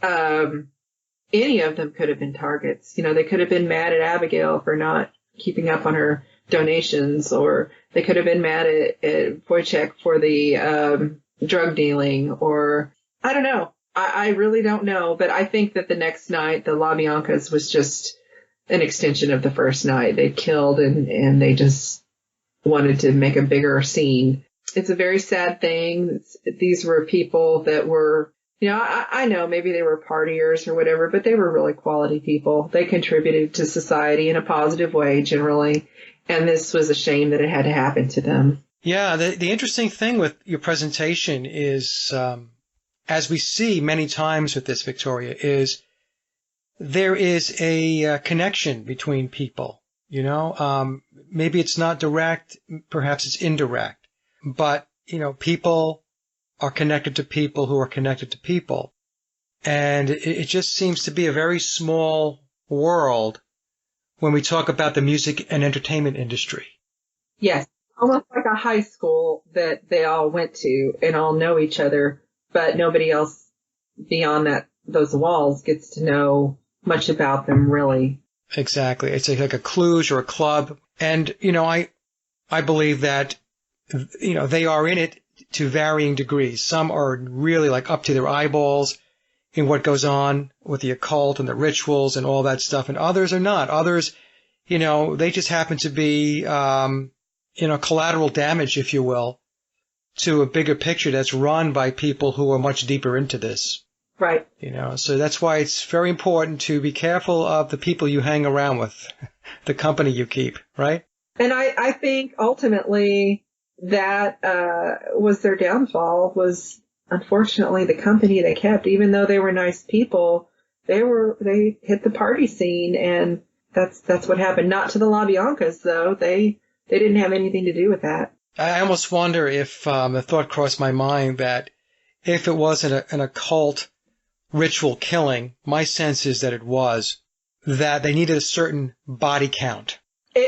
any of them could have been targets. They could have been mad at Abigail for not keeping up on her donations, or they could have been mad at Wojciech for the, drug dealing, or I don't know. I really don't know. But I think that the next night, the Labiancas was just an extension of the first night. They killed and they just wanted to make a bigger scene. It's a very sad thing. These were people that were, I know maybe they were partiers or whatever, but they were really quality people. They contributed to society in a positive way generally. And this was a shame that it had to happen to them. Yeah. The interesting thing with your presentation is, as we see many times with this, Victoria, is there is a connection between people, maybe it's not direct, perhaps it's indirect, but, people are connected to people who are connected to people. And it just seems to be a very small world when we talk about the music and entertainment industry. Yes, almost like a high school that they all went to and all know each other. but nobody else beyond those walls gets to know much about them, really. Exactly. It's like a kludge or a club. And, I believe that, they are in it to varying degrees. Some are really like up to their eyeballs in what goes on with the occult and the rituals and all that stuff. And others are not. Others, they just happen to be, collateral damage, if you will, to a bigger picture that's run by people who are much deeper into this. Right. So that's why it's very important to be careful of the people you hang around with, the company you keep, right? And I think ultimately that was their downfall, was unfortunately the company they kept. Even though they were nice people, they hit the party scene, and that's what happened. Not to the Labiancas, though. They didn't have anything to do with that. I almost wonder if the thought crossed my mind that if it wasn't an occult ritual killing, my sense is that it was, that they needed a certain body count.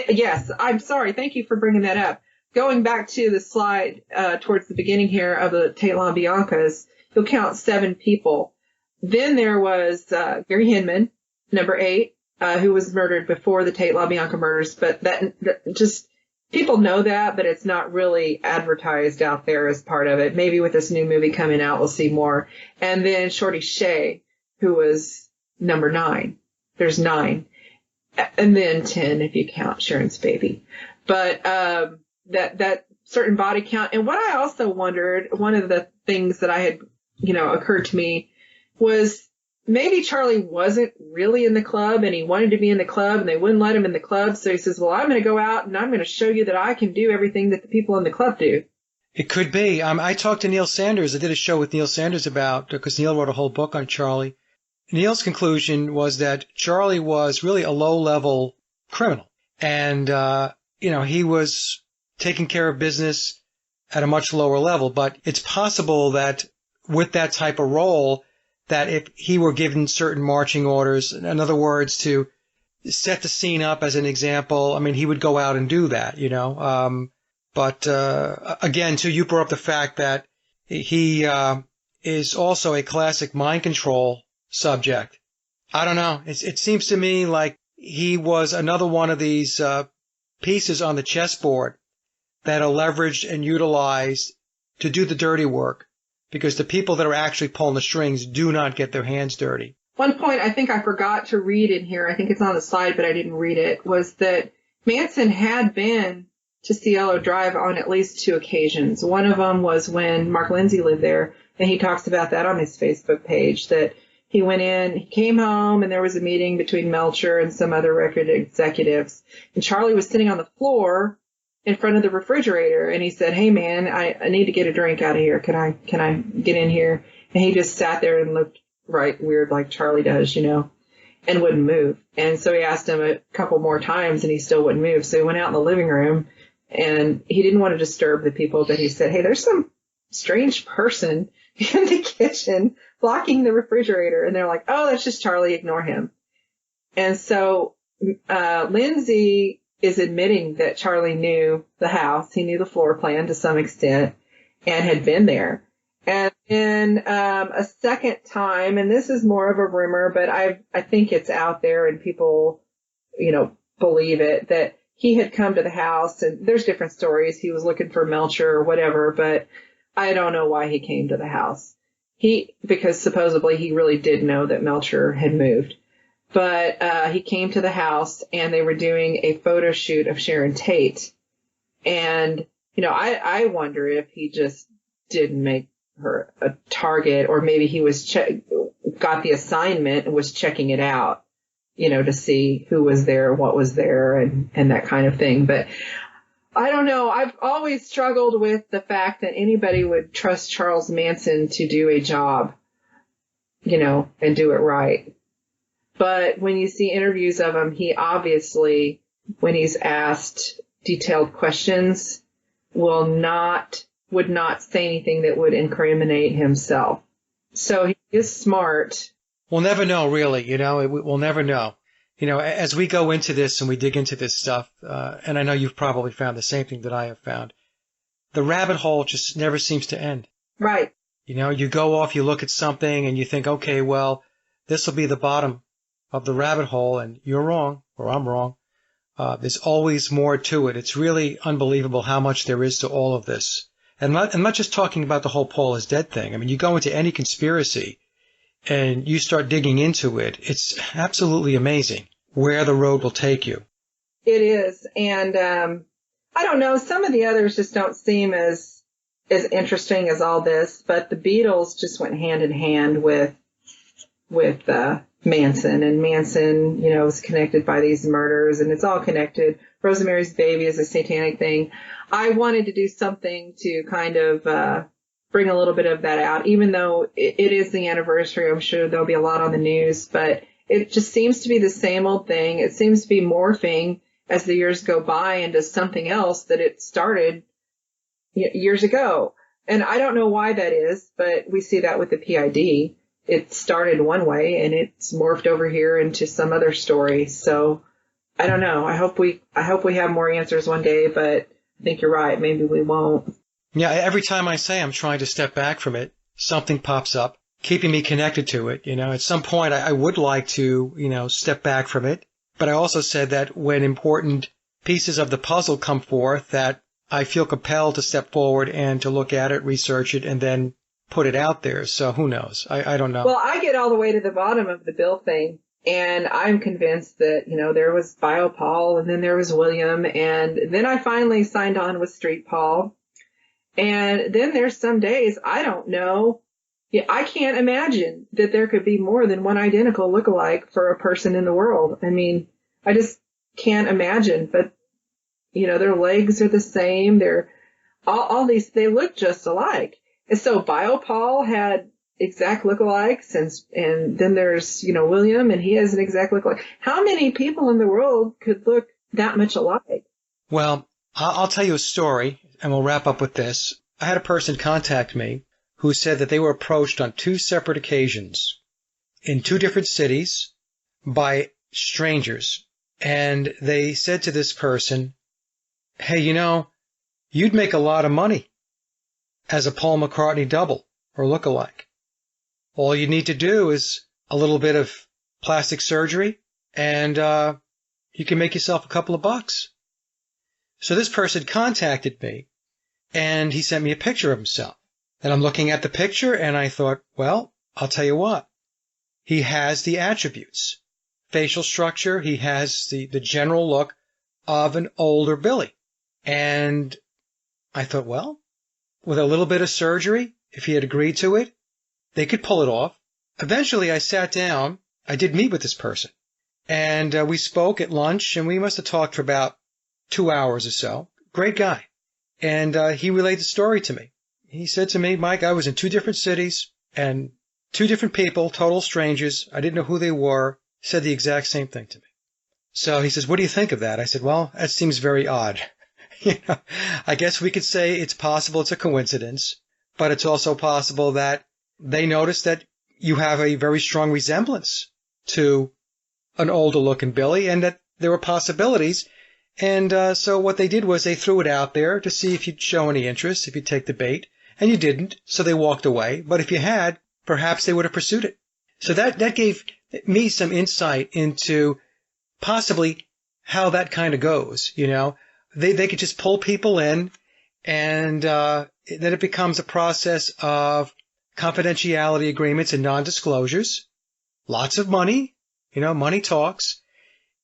Yes, I'm sorry. Thank you for bringing that up. Going back to the slide towards the beginning here of the Tate Labiancas, you'll count 7 people. Then there was Gary Hinman, number 8, who was murdered before the Tate LaBianca murders. But that just, people know that, but it's not really advertised out there as part of it. Maybe with this new movie coming out, we'll see more. And then Shorty Shea, who was number 9. There's 9. And then 10 if you count Sharon's baby. But that certain body count. And what I also wondered, one of the things that I had, occurred to me was maybe Charlie wasn't really in the club and he wanted to be in the club and they wouldn't let him in the club. So he says, well, I'm going to go out and I'm going to show you that I can do everything that the people in the club do. It could be. I talked to Neil Sanders. I did a show with Neil Sanders because Neil wrote a whole book on Charlie. Neil's conclusion was that Charlie was really a low-level criminal. And, he was taking care of business at a much lower level. But it's possible that with that type of role, that if he were given certain marching orders, in other words, to set the scene up as an example, he would go out and do that, But again, too, you brought up the fact that he is also a classic mind control subject. I don't know. It seems to me like he was another one of these pieces on the chessboard that are leveraged and utilized to do the dirty work, because the people that are actually pulling the strings do not get their hands dirty. One point I think I forgot to read in here, I think it's on the slide, but I didn't read it, was that Manson had been to Cielo Drive on at least 2 occasions. One of them was when Mark Lindsay lived there, and he talks about that on his Facebook page, that he went in, he came home, and there was a meeting between Melcher and some other record executives. And Charlie was sitting on the floor in front of the refrigerator, and he said, hey, man, I need to get a drink out of here. Can I get in here? And he just sat there and looked right weird like Charlie does, and wouldn't move. And so he asked him a couple more times, and he still wouldn't move. So he went out in the living room, and he didn't want to disturb the people, but he said, hey, there's some strange person in the kitchen blocking the refrigerator. And they're like, oh, that's just Charlie. Ignore him. And so Lindsay is admitting that Charlie knew the house. He knew the floor plan to some extent and had been there. And then a second time, and this is more of a rumor, but I think it's out there and people, believe it, that he had come to the house, and there's different stories. He was looking for Melcher or whatever, but I don't know why he came to the house. Because supposedly he really did know that Melcher had moved. But he came to the house, and they were doing a photo shoot of Sharon Tate. And, I wonder if he just didn't make her a target, or maybe he was got the assignment and was checking it out, to see who was there, what was there, and that kind of thing. But I don't know. I've always struggled with the fact that anybody would trust Charles Manson to do a job, and do it right. But when you see interviews of him, he obviously, when he's asked detailed questions, would not say anything that would incriminate himself. So he is smart. We'll never know, really. We'll never know. As we go into this and we dig into this stuff, and I know you've probably found the same thing that I have found, the rabbit hole just never seems to end. Right. You go off, you look at something, and you think, okay, well, this will be the bottom of the rabbit hole, and you're wrong, or I'm wrong. There's always more to it. It's really unbelievable how much there is to all of this. And I'm not just talking about the whole Paul is dead thing. I mean, you go into any conspiracy and you start digging into it. It's absolutely amazing where the road will take you. It is. And I don't know, some of the others just don't seem as interesting as all this, but the Beatles just went hand in hand with Manson, and Manson, was connected by these murders, and it's all connected. Rosemary's Baby is a satanic thing. I wanted to do something to kind of bring a little bit of that out, even though it is the anniversary. I'm sure there'll be a lot on the news, but it just seems to be the same old thing. It seems to be morphing as the years go by into something else that it started years ago. And I don't know why that is, but we see that with the PID. It started one way and it's morphed over here into some other story. So I don't know. I hope we have more answers one day, but I think you're right. Maybe we won't. Yeah, every time I say I'm trying to step back from it, something pops up, keeping me connected to it. At some point I would like to, step back from it. But I also said that when important pieces of the puzzle come forth, that I feel compelled to step forward and to look at it, research it, and then put it out there. So who knows? I don't know. Well, I get all the way to the bottom of the Bill thing, and I'm convinced that, there was Bio Paul, and then there was William, and then I finally signed on with Street Paul. And then there's some days I don't know. Yeah, I can't imagine that there could be more than one identical lookalike for a person in the world. I mean, I just can't imagine. But, their legs are the same. They're all these, they look just alike. And so Bio Paul had exact lookalikes, and then there's, William, and he has an exact lookalike. How many people in the world could look that much alike? Well, I'll tell you a story, and we'll wrap up with this. I had a person contact me who said that they were approached on 2 separate occasions in 2 different cities by strangers. And they said to this person, hey, you'd make a lot of money as a Paul McCartney double or lookalike. All you need to do is a little bit of plastic surgery, and you can make yourself a couple of bucks. So this person contacted me, and he sent me a picture of himself. And I'm looking at the picture, and I thought, well, I'll tell you what. He has the attributes. Facial structure, he has the general look of an older Billy. And I thought, well, with a little bit of surgery, if he had agreed to it, they could pull it off. Eventually, I sat down. I did meet with this person. And we spoke at lunch, and we must have talked for about 2 hours or so. Great guy. And he relayed the story to me. He said to me, Mike, I was in 2 different cities, and 2 different people, total strangers. I didn't know who they were, said the exact same thing to me. So he says, what do you think of that? I said, well, that seems very odd. I guess we could say it's possible it's a coincidence, but it's also possible that they noticed that you have a very strong resemblance to an older looking Billy, and that there were possibilities. And so what they did was they threw it out there to see if you'd show any interest, if you'd take the bait, and you didn't, so they walked away. But if you had, perhaps they would have pursued it. So that gave me some insight into possibly how that kind of goes. They could just pull people in, and then it becomes a process of confidentiality agreements and non-disclosures. Lots of money, money talks,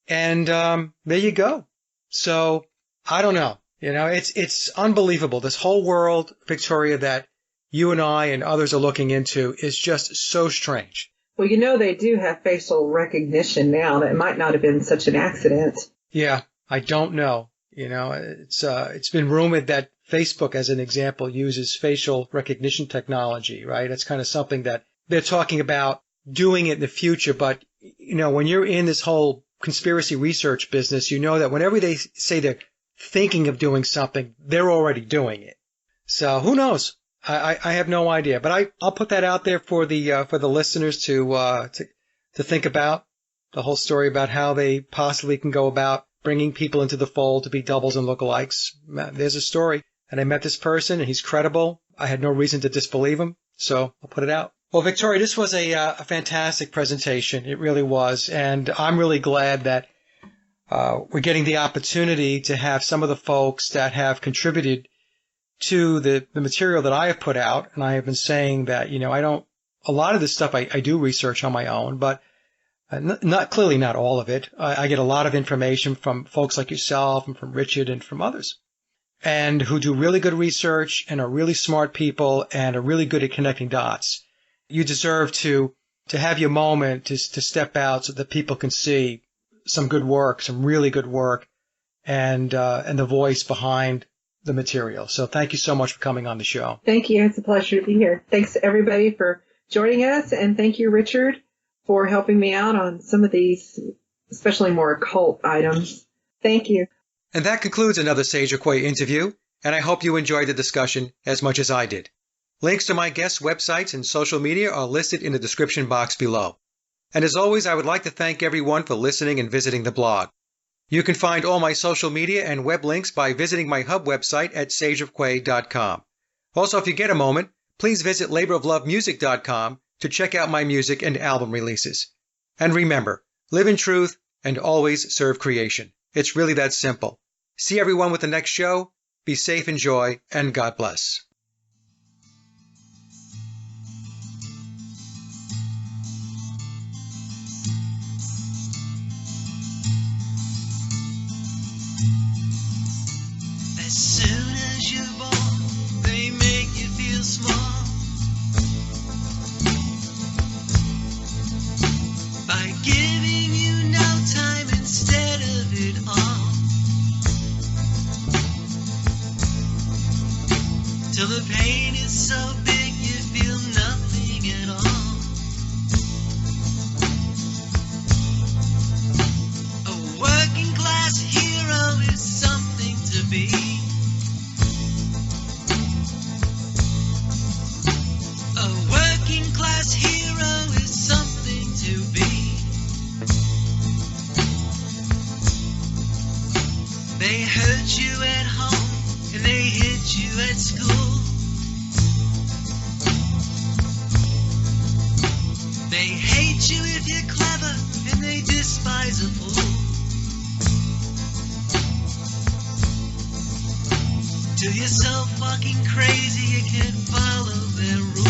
and there you go. So I don't know. It's unbelievable. This whole world, Victoria, that you and I and others are looking into is just so strange. Well, they do have facial recognition now. That might not have been such an accident. Yeah, I don't know. It's been rumored that Facebook, as an example, uses facial recognition technology, right? It's kind of something that they're talking about doing it in the future. But, when you're in this whole conspiracy research business, that whenever they say they're thinking of doing something, they're already doing it. So who knows? I have no idea. But I'll put that out there for the listeners to think about, the whole story about how they possibly can go about bringing people into the fold to be doubles and lookalikes. There's a story. And I met this person, and he's credible. I had no reason to disbelieve him. So I'll put it out. Well, Victoria, this was a fantastic presentation. It really was. And I'm really glad that we're getting the opportunity to have some of the folks that have contributed to the material that I have put out. And I have been saying that, a lot of this stuff I do research on my own, but not all of it. I get a lot of information from folks like yourself and from Richard and from others, and who do really good research and are really smart people and are really good at connecting dots. You deserve to have your moment to step out so that people can see some good work, some really good work, and the voice behind the material. So thank you so much for coming on the show. Thank you. It's a pleasure to be here. Thanks to everybody for joining us, and thank you, Richard, for helping me out on some of these, especially more occult items. Thank you. And that concludes another Sage or Quay interview, and I hope you enjoyed the discussion as much as I did. Links to my guests' websites and social media are listed in the description box below. And as always, I would like to thank everyone for listening and visiting the blog. You can find all my social media and web links by visiting my hub website at sageofquay.com. Also, if you get a moment, please visit laboroflovemusic.com to check out my music and album releases. And remember, live in truth and always serve creation. It's really that simple. See everyone with the next show. Be safe, enjoy, and God bless. As soon as you're born, they make you feel small by giving you no time instead of it all, till the pain is so big you feel nothing at all. A working class hero is something to be. A working class hero is something to be. They hurt you at home and they hit you at school. They hate you if you're clever and they despise a fool. Till you're so fucking crazy you can't follow their rules.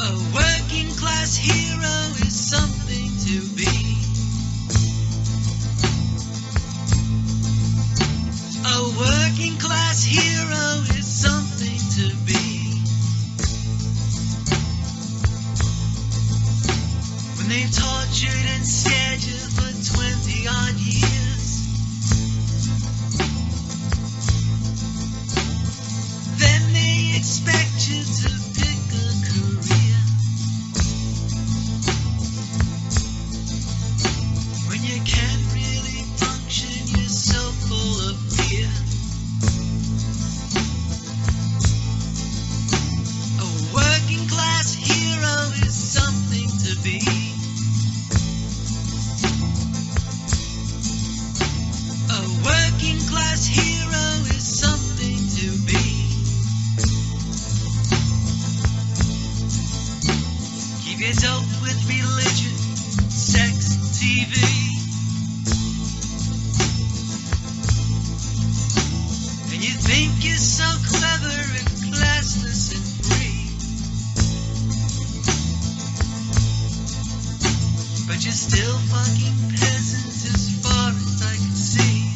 A working class hero is something to be. A working class hero is something to be. When they've tortured and scared you for 20 odd years, then they expect you to pick a career. When you can't really function, you're so full of fear. A working class hero is something to be. A working class hero is something to be. Keep your dope with religion, sex, TV. And you think you're so clever and classless and free, but you're still fucking peasant as far as I can see.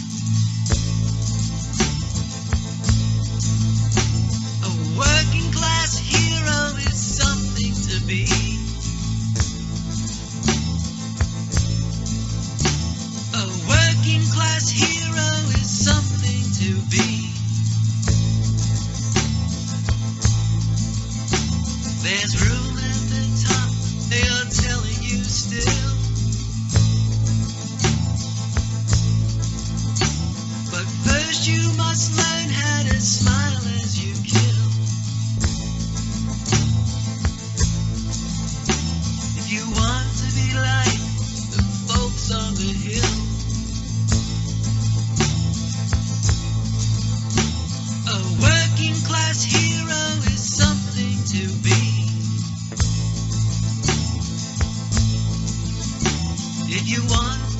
A working class hero is something to be. A working class hero is something to be. There's room at the top, they are telling you still. But first you must learn how to smile as you kill. If you want to be like the folks on the hill. A You want